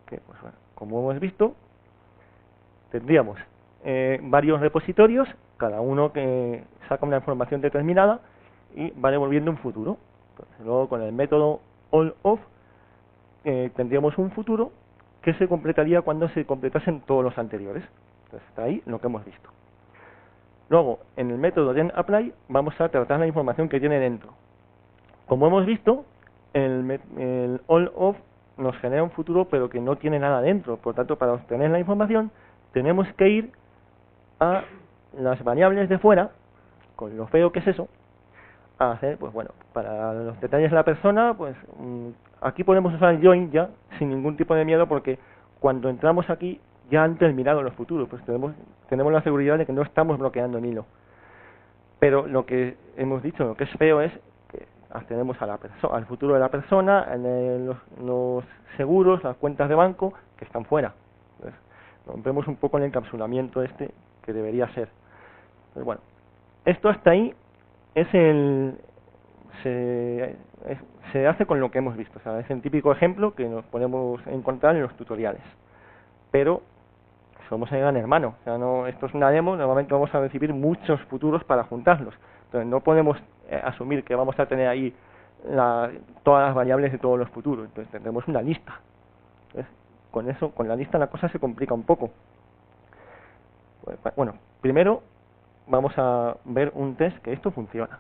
Speaker 1: que, pues bueno, como hemos visto, tendríamos varios repositorios, cada uno que saca una información determinada y va devolviendo un futuro. Entonces, luego con el método all-of tendríamos un futuro que se completaría cuando se completasen todos los anteriores. Entonces, está ahí lo que hemos visto. Luego, en el método getApply vamos a tratar la información que tiene dentro. Como hemos visto, el all-of nos genera un futuro pero que no tiene nada dentro. Por tanto, para obtener la información tenemos que ir a las variables de fuera, con lo feo que es eso, a hacer, pues bueno, para los detalles de la persona, pues aquí podemos usar el join ya sin ningún tipo de miedo, porque cuando entramos aquí ya han terminado los futuros, pues tenemos la seguridad de que no estamos bloqueando el hilo. Pero lo que hemos dicho, lo que es feo es que accedemos a al futuro de la persona, en los seguros, las cuentas de banco, que están fuera. Entonces, rompemos un poco el encapsulamiento que debería ser. Pues bueno, esto hasta ahí se hace con lo que hemos visto. O sea, es el típico ejemplo que nos podemos encontrar en los tutoriales. Pero somos el Gran Hermano, o sea, esto es una demo, normalmente vamos a recibir muchos futuros para juntarlos. Entonces no podemos asumir que vamos a tener ahí todas las variables de todos los futuros. Entonces tendremos una lista. Entonces, con la lista la cosa se complica un poco. Bueno, primero vamos a ver un test que esto funciona.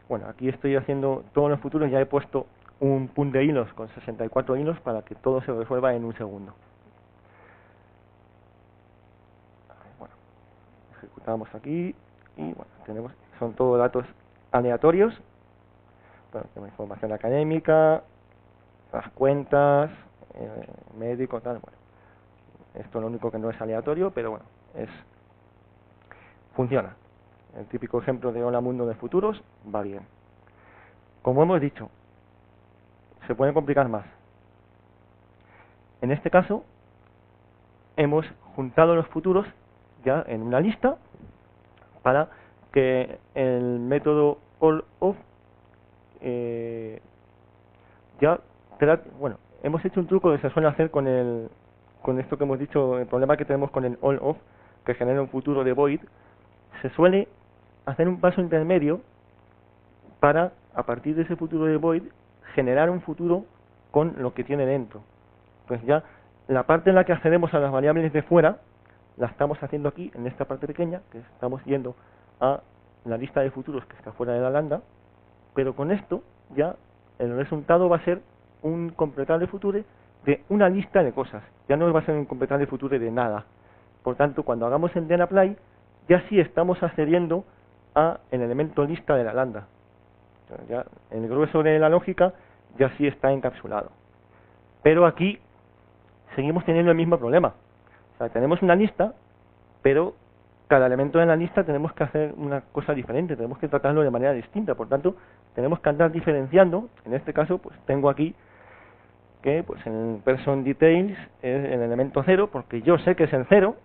Speaker 1: Bueno, aquí estoy haciendo todos los futuros, ya he puesto un pool de hilos con 64 hilos para que todo se resuelva en un segundo. Bueno, ejecutamos aquí y bueno, son todos datos aleatorios. Bueno, tenemos información académica, las cuentas, médico, tal. Bueno, esto es lo único que no es aleatorio, pero bueno, funciona. El típico ejemplo de Hola Mundo de futuros va bien. Como hemos dicho, se puede complicar más. En este caso, hemos juntado los futuros ya en una lista para que el método all-of bueno, hemos hecho un truco que se suele hacer con esto que hemos dicho, el problema que tenemos con el all-of, que genera un futuro de void. Se suele hacer un paso intermedio para, a partir de ese futuro de void, generar un futuro con lo que tiene dentro. Pues ya la parte en la que accedemos a las variables de fuera la estamos haciendo aquí, en esta parte pequeña, que estamos yendo a la lista de futuros que está fuera de la lambda, pero con esto ya el resultado va a ser un completable future de una lista de cosas. Ya no va a ser un completable future de nada. Por tanto, cuando hagamos el getApply, ya sí estamos accediendo a el elemento lista de la lambda. Ya el grueso de la lógica ya sí está encapsulado. Pero aquí seguimos teniendo el mismo problema. O sea, tenemos una lista, pero cada elemento de la lista tenemos que hacer una cosa diferente, tenemos que tratarlo de manera distinta. Por tanto, tenemos que andar diferenciando. En este caso, pues tengo aquí que pues en person details es el elemento 0, porque yo sé que es el 0,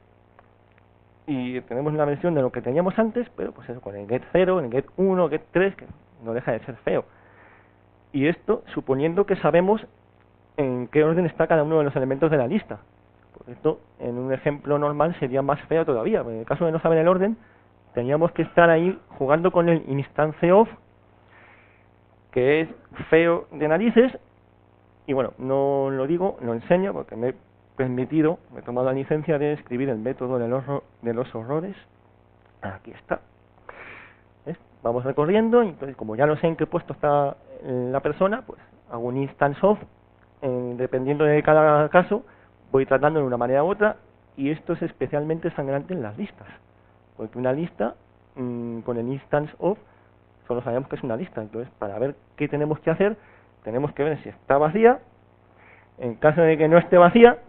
Speaker 1: y tenemos una versión de lo que teníamos antes, pero pues eso, con el get 0, el get 1, get 3, que no deja de ser feo. Y esto suponiendo que sabemos en qué orden está cada uno de los elementos de la lista. Por esto, en un ejemplo normal sería más feo todavía. En el caso de no saber el orden, teníamos que estar ahí jugando con el instance of, que es feo de narices. Y bueno, no lo digo, lo enseño porque me he tomado la licencia de escribir el método de los horrores. Aquí está. ¿Ves? Vamos recorriendo, y entonces como ya no sé en qué puesto está la persona, pues hago un instance of, dependiendo de cada caso, voy tratando de una manera u otra, y esto es especialmente sangrante en las listas, porque una lista, con el instance of, solo sabemos que es una lista. Entonces, para ver qué tenemos que hacer, tenemos que ver si está vacía. En caso de que no esté vacía,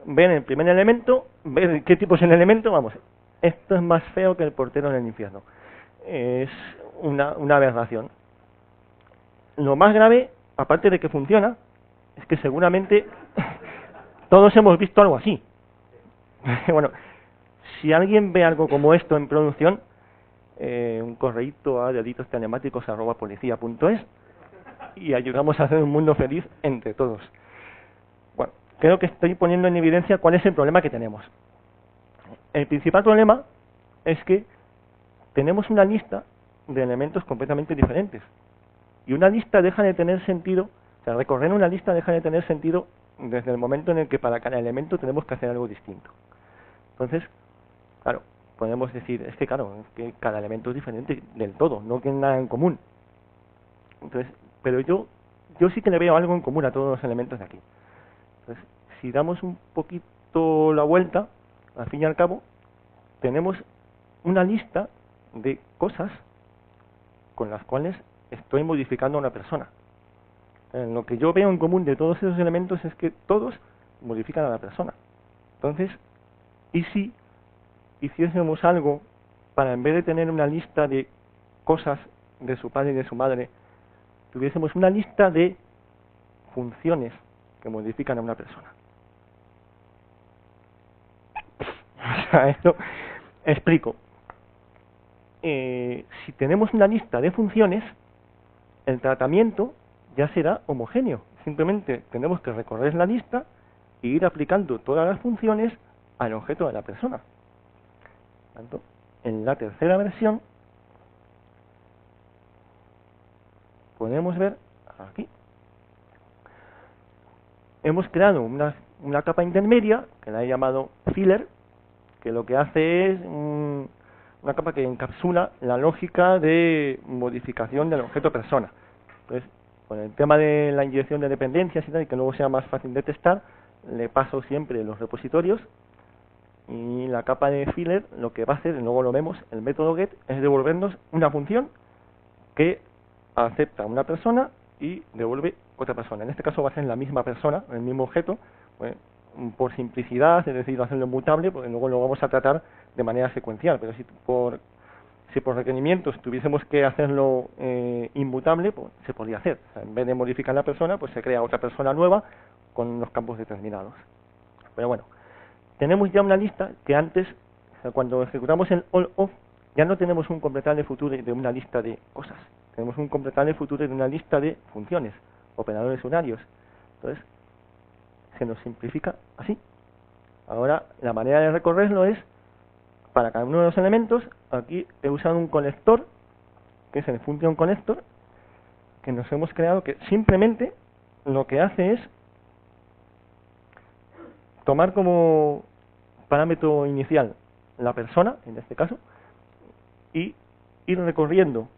Speaker 1: ver el primer elemento, ver qué tipo es el elemento. Vamos, esto es más feo que el portero en el infierno. Es una aberración. Lo más grave, aparte de que funciona, es que seguramente todos hemos visto algo así. Bueno, si alguien ve algo como esto en producción, un correíto a delitostelemáticos@policia.es, y ayudamos a hacer un mundo feliz entre todos. Bueno, creo que estoy poniendo en evidencia cuál es el problema que tenemos. El principal problema es que tenemos una lista de elementos completamente diferentes. Y una lista deja de tener sentido, o sea, recorrer una lista deja de tener sentido desde el momento en el que para cada elemento tenemos que hacer algo distinto. Entonces, claro, podemos decir, es que claro, es que cada elemento es diferente del todo, no tiene nada en común. Entonces, pero yo sí que le veo algo en común a todos los elementos de aquí. Entonces, si damos un poquito la vuelta, al fin y al cabo, tenemos una lista de cosas con las cuales estoy modificando a una persona. Lo que yo veo en común de todos esos elementos es que todos modifican a la persona. Entonces, ¿y si hiciésemos algo para, en vez de tener una lista de cosas de su padre y de su madre, tuviésemos una lista de funciones que modifican a una persona? O sea, esto explico. Si tenemos una lista de funciones, el tratamiento ya será homogéneo. Simplemente tenemos que recorrer la lista e ir aplicando todas las funciones al objeto de la persona. Tanto, en la tercera versión podemos ver aquí, hemos creado una capa intermedia que la he llamado filler, que lo que hace es una capa que encapsula la lógica de modificación del objeto persona. Entonces, con el tema de la inyección de dependencias y tal, y que luego sea más fácil de testar, le paso siempre los repositorios, y la capa de filler lo que va a hacer, y luego lo vemos, el método get, es devolvernos una función que acepta una persona y devuelve otra persona. En este caso va a ser la misma persona, el mismo objeto, pues, por simplicidad, es decir, hacerlo mutable, porque luego lo vamos a tratar de manera secuencial, pero si por requerimientos tuviésemos que hacerlo inmutable, pues se podría hacer. O sea, en vez de modificar la persona, pues se crea otra persona nueva con unos campos determinados. Pero bueno, tenemos ya una lista que antes, o sea, cuando ejecutamos el all of, ya no tenemos un completable future de una lista de cosas, tenemos un completable future de una lista de funciones, operadores unarios. Entonces, se nos simplifica así. Ahora, la manera de recorrerlo es, para cada uno de los elementos, aquí he usado un conector, que es el function connector, que nos hemos creado, que simplemente lo que hace es tomar como parámetro inicial la persona, en este caso, y ir recorriendo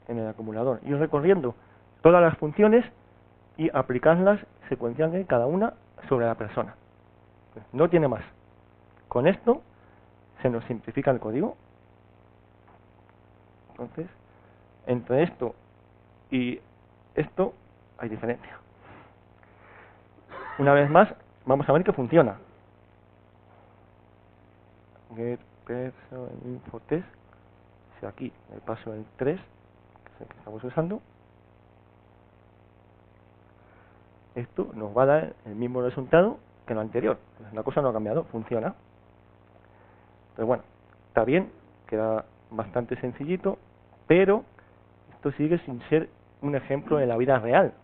Speaker 1: en el acumulador, ir recorriendo todas las funciones y aplicarlas secuencialmente cada una sobre la persona. No tiene más. Con esto se nos simplifica el código. Entonces, entre esto y esto hay diferencia. Una vez más, vamos a ver que funciona. Get person info test. Si aquí le paso el 3, que es el que estamos usando, esto nos va a dar el mismo resultado que lo anterior. La cosa no ha cambiado, funciona. Pero bueno, está bien, queda bastante sencillito, pero esto sigue sin ser un ejemplo de la vida real.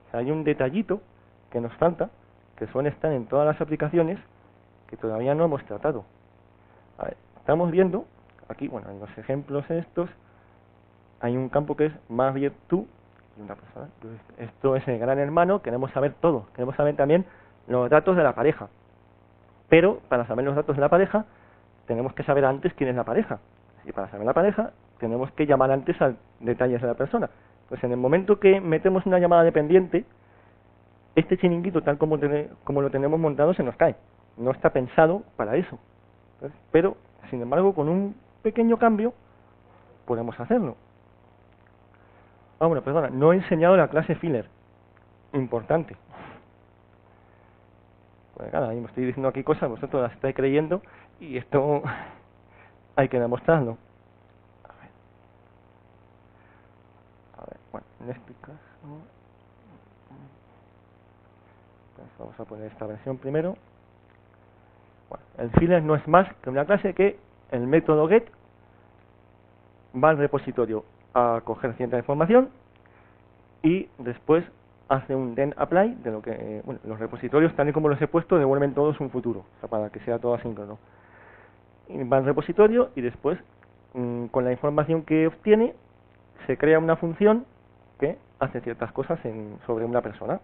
Speaker 1: O sea, hay un detallito que nos falta, que suele estar en todas las aplicaciones, que todavía no hemos tratado. A ver, estamos viendo, aquí, bueno, en los ejemplos estos, hay un campo que es más bien tú y una persona. Entonces, esto es el gran hermano, queremos saber todo, queremos saber también los datos de la pareja. Pero, para saber los datos de la pareja, tenemos que saber antes quién es la pareja. Y para saber la pareja, tenemos que llamar antes a detalles de la persona. Pues en el momento que metemos una llamada dependiente, este chiringuito, tal como lo tenemos montado, se nos cae. No está pensado para eso. Entonces, pero, sin embargo, con un pequeño cambio, podemos hacerlo. Ah, bueno, perdona, no he enseñado la clase filler. Importante. Pues nada, ahí me estoy diciendo aquí cosas, vosotros las estáis creyendo, y esto hay que demostrarlo. A ver, bueno, en este caso, pues vamos a poner esta versión primero. Bueno, el filler no es más que una clase que el método get va al repositorio a coger cierta información y después hace un then apply de lo que, bueno, los repositorios tal y como los he puesto devuelven todos un futuro, o sea, para que sea todo asíncrono. Y va al repositorio y después con la información que obtiene se crea una función que hace ciertas cosas sobre una persona.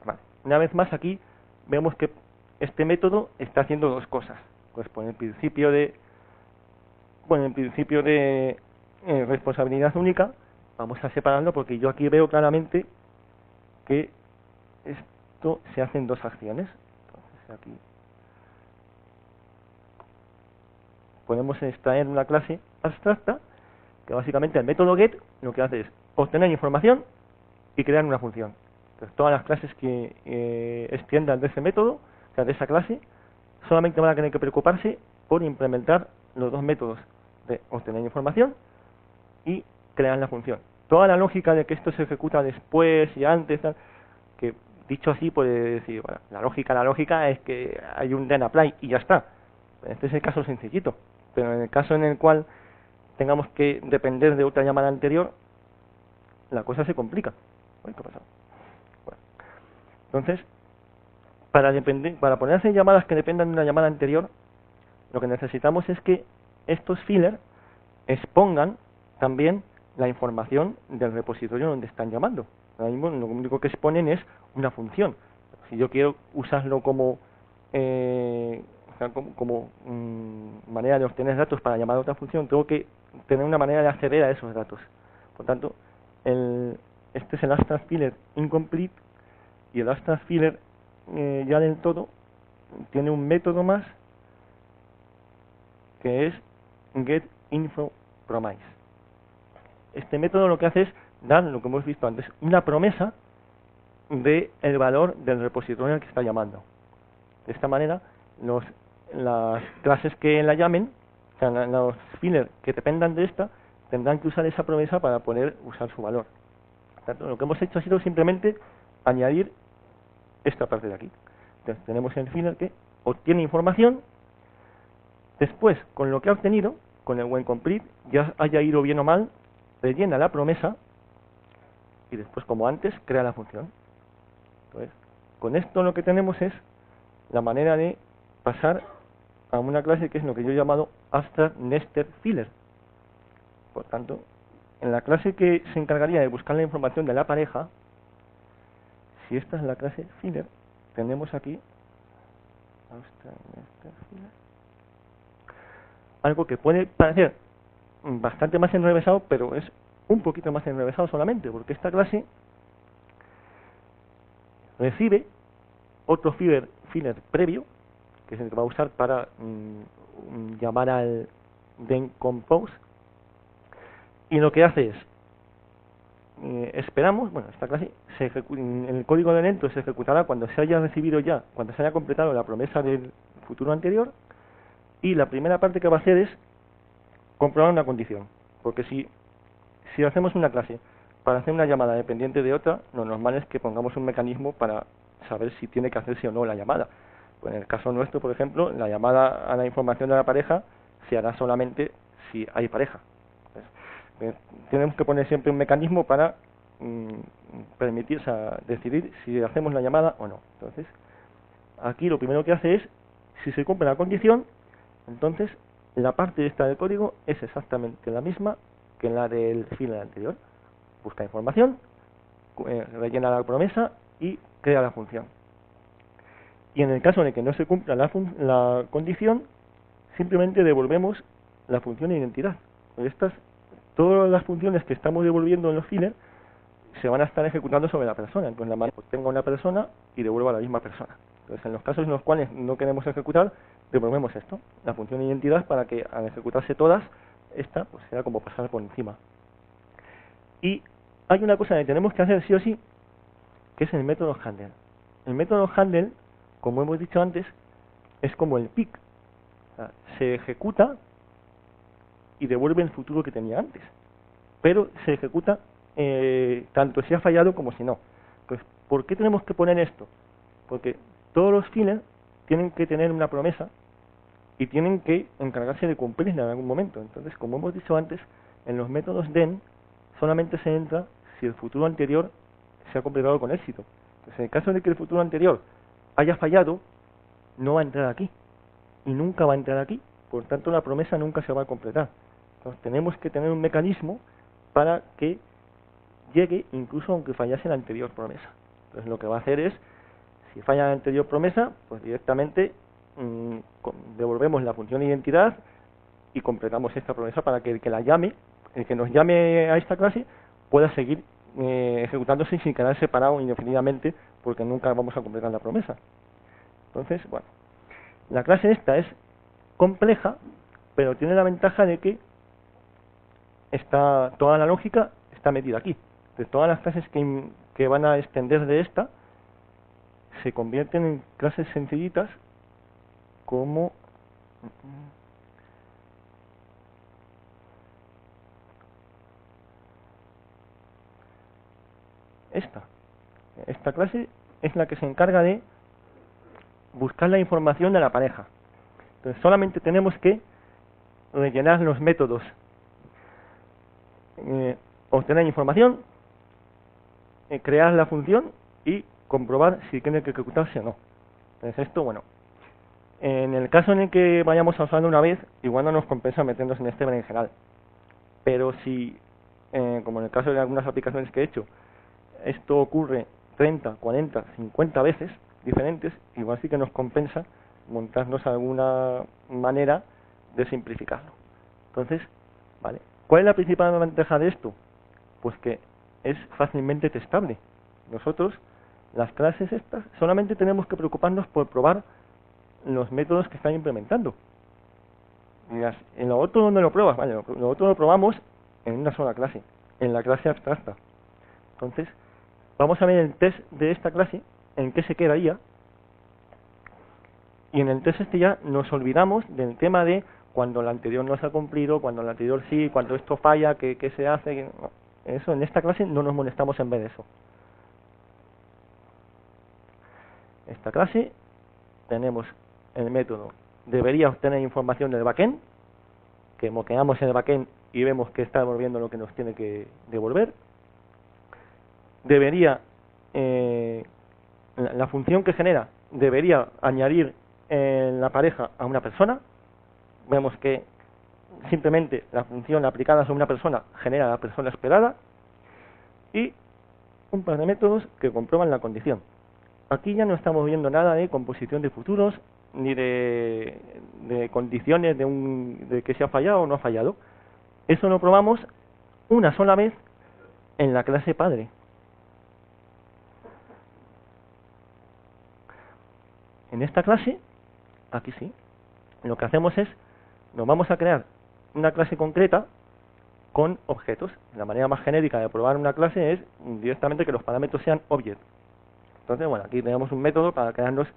Speaker 1: Vale. Una vez más aquí vemos que este método está haciendo dos cosas. Pues por el principio de responsabilidad única, vamos a separarlo porque yo aquí veo claramente que esto se hace en dos acciones. Entonces aquí podemos extraer una clase abstracta que básicamente el método get lo que hace es obtener información y crear una función. Entonces todas las clases que extiendan de ese método, o sea, de esa clase, solamente van a tener que preocuparse por implementar los dos métodos de obtener información y crear la función. Toda la lógica de que esto se ejecuta después y antes, tal, que dicho así puede decir, bueno, la lógica es que hay un then apply y ya está. Este es el caso sencillito, pero en el caso en el cual tengamos que depender de otra llamada anterior, la cosa se complica. Uy, ¿qué ha pasado? Bueno, entonces, para ponerse llamadas que dependan de una llamada anterior, lo que necesitamos es que estos fillers expongan también la información del repositorio donde están llamando. Ahora mismo lo único que exponen es una función. Si yo quiero usarlo como manera de obtener datos para llamar a otra función, tengo que tener una manera de acceder a esos datos. Por tanto, este es el abstract filler incomplete, y el abstract filler ya del todo tiene un método más que es getInfoPromise. Este método lo que hace es dar, lo que hemos visto antes, una promesa del valor del repositorio al que está llamando. De esta manera, las clases que la llamen, o sea, los fillers que dependan de esta, tendrán que usar esa promesa para poder usar su valor. Por tanto, lo que hemos hecho ha sido simplemente añadir esta parte de aquí. Entonces, tenemos el filler que obtiene información, después, con lo que ha obtenido, con el whenComplete, ya haya ido bien o mal, rellena la promesa y después, como antes, crea la función. Entonces, con esto lo que tenemos es la manera de pasar a una clase que es lo que yo he llamado abstract nested filler. Por tanto, en la clase que se encargaría de buscar la información de la pareja, si esta es la clase filler, tenemos aquí abstract nested filler, algo que puede parecer bastante más enrevesado, pero es un poquito más enrevesado solamente, porque esta clase recibe otro filler previo, que es el que va a usar para llamar al then compose, y lo que hace es esperamos, bueno, esta clase, el código de evento se ejecutará cuando se haya recibido ya, cuando se haya completado la promesa del futuro anterior, y la primera parte que va a hacer es comprobar una condición, porque si hacemos una clase para hacer una llamada dependiente de otra, lo normal es que pongamos un mecanismo para saber si tiene que hacerse o no la llamada. Pues en el caso nuestro, por ejemplo, la llamada a la información de la pareja se hará solamente si hay pareja. Entonces, tenemos que poner siempre un mecanismo para permitir, o sea, decidir si hacemos la llamada o no. Entonces, aquí lo primero que hace es, si se cumple la condición, entonces la parte esta del código es exactamente la misma que la del file anterior. Busca información, rellena la promesa y crea la función. Y en el caso de que no se cumpla la condición, simplemente devolvemos la función de identidad. Todas las funciones que estamos devolviendo en los files se van a estar ejecutando sobre la persona. Entonces la manera tengo una persona y devuelvo a la misma persona. Entonces en los casos en los cuales no queremos ejecutar, devolvemos esto, la función de identidad, para que al ejecutarse todas, esta pues sea como pasar por encima. Y hay una cosa que tenemos que hacer sí o sí, que es el método handle. El método handle, como hemos dicho antes, es como el pick. O sea, se ejecuta y devuelve el futuro que tenía antes. Pero se ejecuta tanto si ha fallado como si no. Pues, ¿por qué tenemos que poner esto? Porque todos los files tienen que tener una promesa y tienen que encargarse de cumplirla en algún momento. Entonces, como hemos dicho antes, en los métodos then solamente se entra si el futuro anterior se ha completado con éxito. Entonces, en el caso de que el futuro anterior haya fallado, no va a entrar aquí y nunca va a entrar aquí. Por tanto, la promesa nunca se va a completar. Entonces, tenemos que tener un mecanismo para que llegue incluso aunque fallase la anterior promesa. Entonces, lo que va a hacer es, si falla la anterior promesa, pues directamente devolvemos la función de identidad y completamos esta promesa para que el que la llame, el que nos llame a esta clase, pueda seguir ejecutándose sin quedar separado indefinidamente, porque nunca vamos a completar la promesa. Entonces, bueno, la clase esta es compleja, pero tiene la ventaja de que toda la lógica está metida aquí. Entonces, todas las clases que van a extender de esta se convierten en clases sencillitas como esta clase es la que se encarga de buscar la información de la pareja. Entonces solamente tenemos que rellenar los métodos, obtener información, crear la función y comprobar si tiene que ejecutarse o no. Entonces esto, bueno, en el caso en el que vayamos a usarlo una vez, igual no nos compensa meternos en este berenjenal. Pero si, como en el caso de algunas aplicaciones que he hecho, esto ocurre 30, 40, 50 veces diferentes, igual sí que nos compensa montarnos alguna manera de simplificarlo. Entonces, ¿vale? ¿Cuál es la principal ventaja de esto? Pues que es fácilmente testable. Nosotros, las clases estas, solamente tenemos que preocuparnos por probar los métodos que están implementando. En lo otro, ¿dónde lo pruebas? Vale, lo otro lo probamos en una sola clase, en la clase abstracta. Entonces, vamos a ver el test de esta clase, en qué se quedaría. Y en el test este ya nos olvidamos del tema de cuando la anterior no se ha cumplido, cuando la anterior sí, cuando esto falla, qué se hace. Eso, en esta clase no nos molestamos en ver eso. Esta clase tenemos el método debería obtener información del backend, que moqueamos en el backend y vemos que está devolviendo lo que nos tiene que devolver. Debería, la función que genera debería añadir en la pareja a una persona. Vemos que simplemente la función aplicada sobre una persona genera la persona esperada, y un par de métodos que comprueban la condición. Aquí ya no estamos viendo nada de composición de futuros ni de condiciones de que se ha fallado o no ha fallado. Eso lo probamos una sola vez en la clase padre. En esta clase, aquí sí, lo que hacemos es, nos vamos a crear una clase concreta con objetos. La manera más genérica de probar una clase es directamente que los parámetros sean object. Entonces, bueno, aquí tenemos un método para crearnos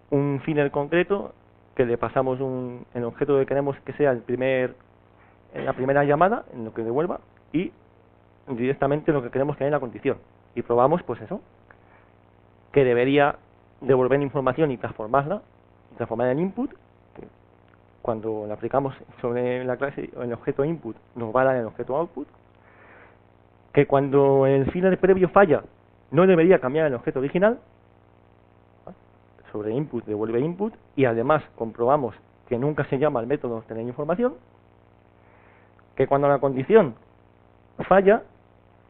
Speaker 1: un filler concreto que le pasamos el objeto que queremos que sea la primera llamada, en lo que devuelva, y directamente lo que queremos que haya en la condición. Y probamos, pues eso, que debería devolver información y transformarla, transformar en input, que cuando la aplicamos sobre la clase, el objeto input, nos va a dar el objeto output, que cuando el filler previo falla, no debería cambiar el objeto original, sobre input devuelve input, y además comprobamos que nunca se llama al método obtener información, que cuando la condición falla,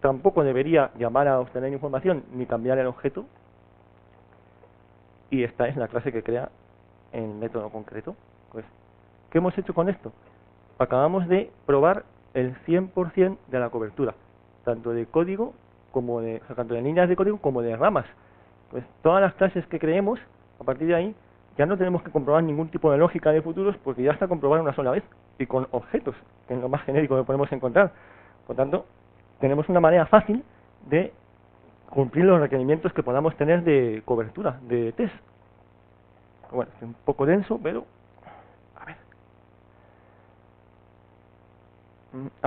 Speaker 1: tampoco debería llamar a obtener información ni cambiar el objeto, y esta es la clase que crea el método concreto. Pues, ¿qué hemos hecho con esto? Acabamos de probar el 100% de la cobertura, tanto de código como tanto de líneas de código como de ramas. Pues todas las clases que creemos, a partir de ahí, ya no tenemos que comprobar ningún tipo de lógica de futuros porque ya está comprobada una sola vez y con objetos, que es lo más genérico que podemos encontrar. Por tanto, tenemos una manera fácil de cumplir los requerimientos que podamos tener de cobertura, de test. Bueno, es un poco denso, pero a ver.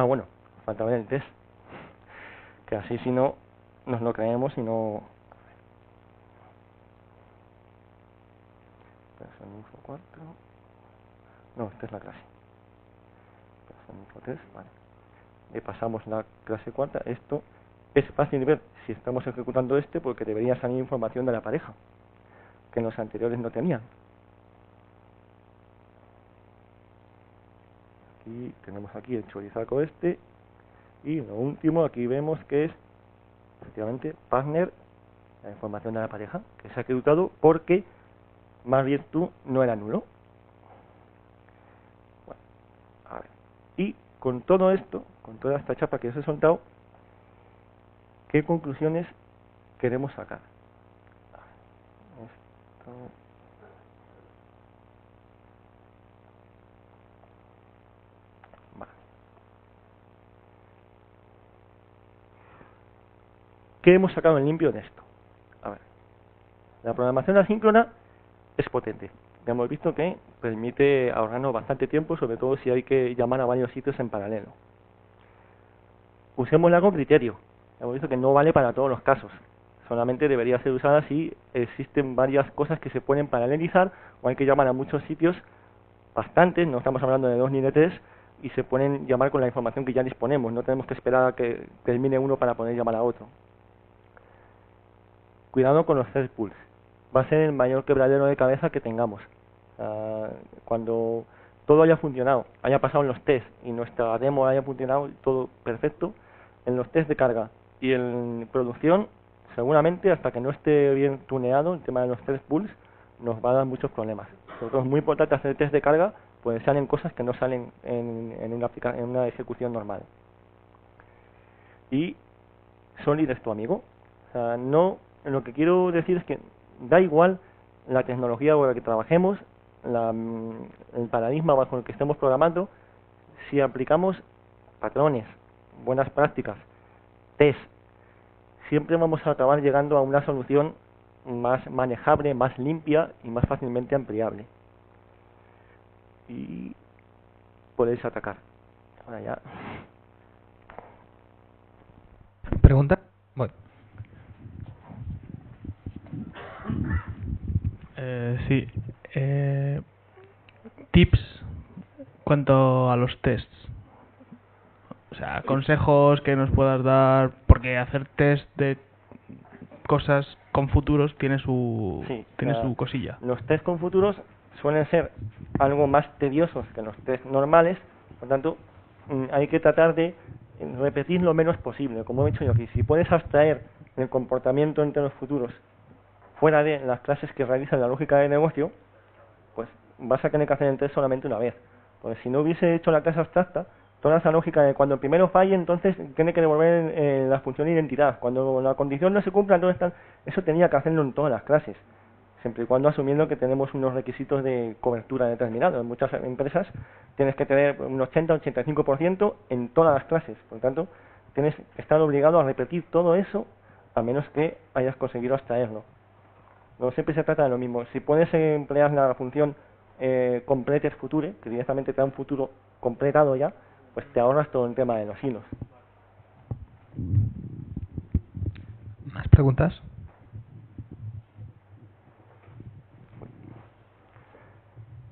Speaker 1: Bueno, falta ver el test, que así si no nos lo creemos y no. Info 4. No, esta es la clase. Info 3, vale. Le pasamos la clase cuarta. Esto es fácil de ver si estamos ejecutando porque debería salir información de la pareja que en los anteriores no tenían. Aquí tenemos el chorizaco y lo último aquí vemos que es efectivamente partner, la información de la pareja que se ha ejecutado porque más virtud no era nulo. Bueno, a ver. Y con todo esto, con toda esta chapa que os he soltado, ¿qué conclusiones queremos sacar? Esto. Vale. ¿Qué hemos sacado en limpio de esto? A ver. La programación asíncrona es potente. Ya hemos visto que permite ahorrarnos bastante tiempo, sobre todo si hay que llamar a varios sitios en paralelo. Usémosla con criterio. Ya hemos visto que no vale para todos los casos. Solamente debería ser usada si existen varias cosas que se pueden paralelizar o hay que llamar a muchos sitios, bastantes, no estamos hablando de 2 ni de 3, y se pueden llamar con la información que ya disponemos. No tenemos que esperar a que termine uno para poder llamar a otro. Cuidado con los thread pools. Va a ser el mayor quebradero de cabeza que tengamos. Cuando todo haya funcionado, haya pasado en los tests y nuestra demo haya funcionado todo perfecto, en los tests de carga y en producción, seguramente hasta que no esté bien tuneado el tema de los thread pools, nos va a dar muchos problemas. Sobre todo es muy importante hacer test de carga, pues salen cosas que no salen en una ejecución normal. Y Solid es tu amigo. Lo que quiero decir es que da igual la tecnología con la que trabajemos, el paradigma bajo el que estemos programando, si aplicamos patrones, buenas prácticas, test, siempre vamos a acabar llegando a una solución más manejable, más limpia y más fácilmente ampliable. Y podéis atacar. Ahora ya.
Speaker 4: ¿Pregunta? Bueno.
Speaker 5: Sí. Tips cuanto a los tests. O sea, consejos que nos puedas dar, porque hacer test de cosas con futuros tiene su cosilla.
Speaker 1: Los test con futuros suelen ser algo más tediosos que los test normales, por tanto, hay que tratar de repetir lo menos posible, como he dicho yo aquí. Si puedes abstraer el comportamiento entre los futuros fuera de las clases que realizan la lógica de negocio, pues vas a tener que hacer el test solamente una vez. Pues si no hubiese hecho la clase abstracta, toda esa lógica de cuando el primero falle, entonces tiene que devolver la función de identidad. Cuando la condición no se cumpla, entonces eso tenía que hacerlo en todas las clases, siempre y cuando asumiendo que tenemos unos requisitos de cobertura determinados. En muchas empresas tienes que tener un 80-85% en todas las clases. Por lo tanto, tienes que estar obligado a repetir todo eso, a menos que hayas conseguido extraerlo. No siempre se trata de lo mismo. Si puedes emplear la función completed future, que directamente te da un futuro completado ya, pues te ahorras todo el tema de los hilos.
Speaker 4: ¿Más preguntas?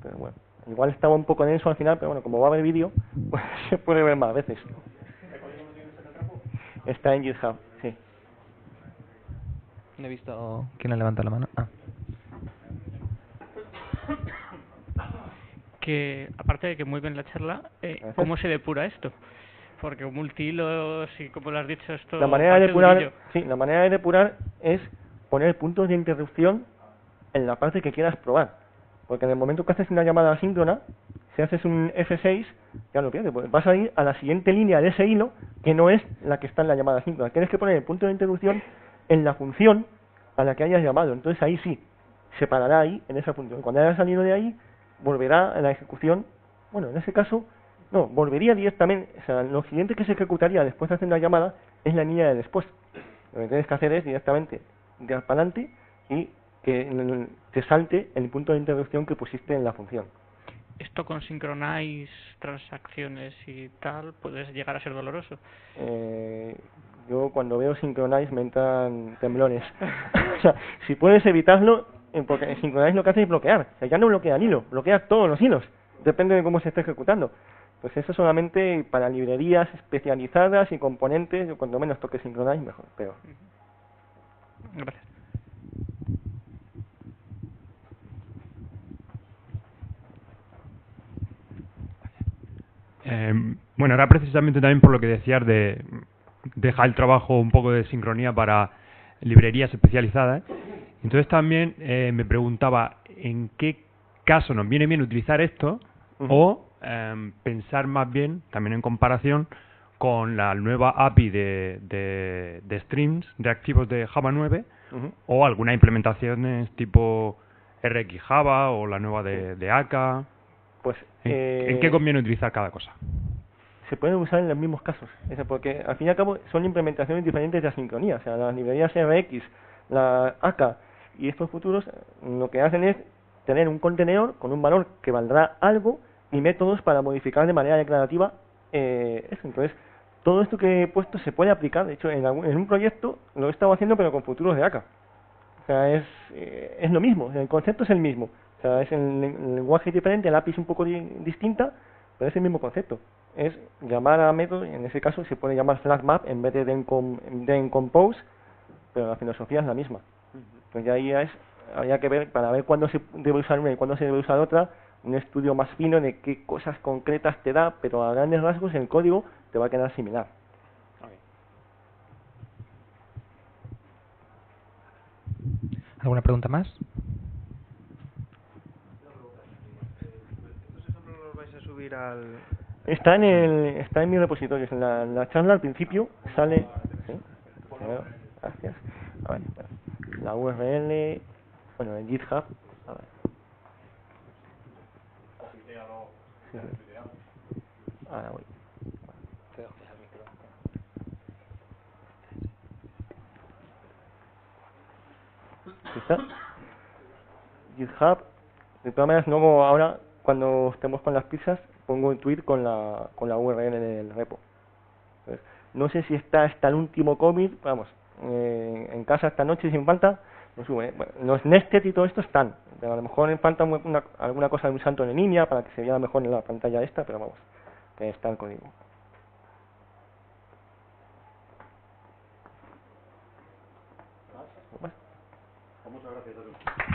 Speaker 1: Pero bueno, igual estaba un poco denso al final, pero bueno, como va a haber vídeo, pues se puede ver más veces. Está en GitHub, sí.
Speaker 4: No he visto quién le levanta la mano. Ah.
Speaker 6: Que aparte de que muy bien la charla, ¿cómo se depura esto? Porque multihilos y como lo has dicho, esto
Speaker 1: La manera de
Speaker 6: parece
Speaker 1: depurar,
Speaker 6: durillo.
Speaker 1: sí, la manera de depurar es poner puntos de interrupción en la parte que quieras probar. Porque en el momento que haces una llamada asíncrona, si haces un F6, ya lo pierdes. Pues vas a ir a la siguiente línea de ese hilo, que no es la que está en la llamada asíncrona. Tienes que poner el punto de interrupción en la función a la que hayas llamado. Entonces ahí sí, se parará ahí, en esa función. Cuando hayas salido de ahí, volverá a la ejecución. Bueno, en ese caso, no, volvería directamente. O sea, lo siguiente que se ejecutaría después de hacer la llamada es la línea de después. Lo que tienes que hacer es directamente de para adelante y que te salte el punto de interrupción que pusiste en la función.
Speaker 6: Esto con Synchronize, transacciones y tal, puede llegar a ser doloroso.
Speaker 1: Yo cuando veo Synchronize me entran temblores. O sea, si puedes evitarlo, porque Synchronize lo que hace es bloquear. O sea, ya no bloquea el hilo, bloquea todos los hilos. Depende de cómo se esté ejecutando. Pues eso solamente para librerías especializadas y componentes. Cuanto menos toque Synchronize, mejor, peor.
Speaker 6: Gracias.
Speaker 7: Bueno, era precisamente también por lo que decías de dejar el trabajo un poco de sincronía para librerías especializadas. Entonces también me preguntaba en qué caso nos viene bien utilizar esto o pensar más bien, también en comparación con la nueva API de streams de archivos de Java 9 o algunas implementaciones tipo RX Java o la nueva de AK.
Speaker 1: Pues,
Speaker 7: ¿En qué conviene utilizar cada cosa?
Speaker 1: Se pueden usar en los mismos casos, porque al fin y al cabo son implementaciones diferentes de asincronía. O sea, las librerías RX, la AK y estos futuros lo que hacen es tener un contenedor con un valor que valdrá algo y métodos para modificar de manera declarativa eso. Entonces, todo esto que he puesto se puede aplicar. De hecho, en un proyecto lo he estado haciendo, pero con futuros de AK. O sea, es lo mismo, el concepto es el mismo. O sea, es el lenguaje diferente, el API es un poco distinta, pero es el mismo concepto. Es llamar a métodos, en ese caso se puede llamar flag map en vez de compose, pero la filosofía es la misma. Pues ya ahí habría que ver, para ver cuándo se debe usar una y cuándo se debe usar otra, un estudio más fino de qué cosas concretas te da, pero a grandes rasgos el código te va a quedar similar.
Speaker 4: ¿Alguna pregunta más?
Speaker 1: Está en mi repositorio. En la charla al principio sale. ¿Sí? Gracias. A ver, la URL. Bueno, en GitHub. A ver. Sí. Ahora voy. ¿Sí está? GitHub. De todas maneras, luego ahora, cuando estemos con las pizzas, pongo un tweet con la URL del repo. Entonces, no sé si está hasta el último commit, vamos, en casa esta noche sin falta, lo sube. Bueno, los nested y todo esto están, pero a lo mejor en falta alguna cosa de un santo en línea para que se vea mejor en la pantalla esta, pero vamos, que está el código. Muchas gracias.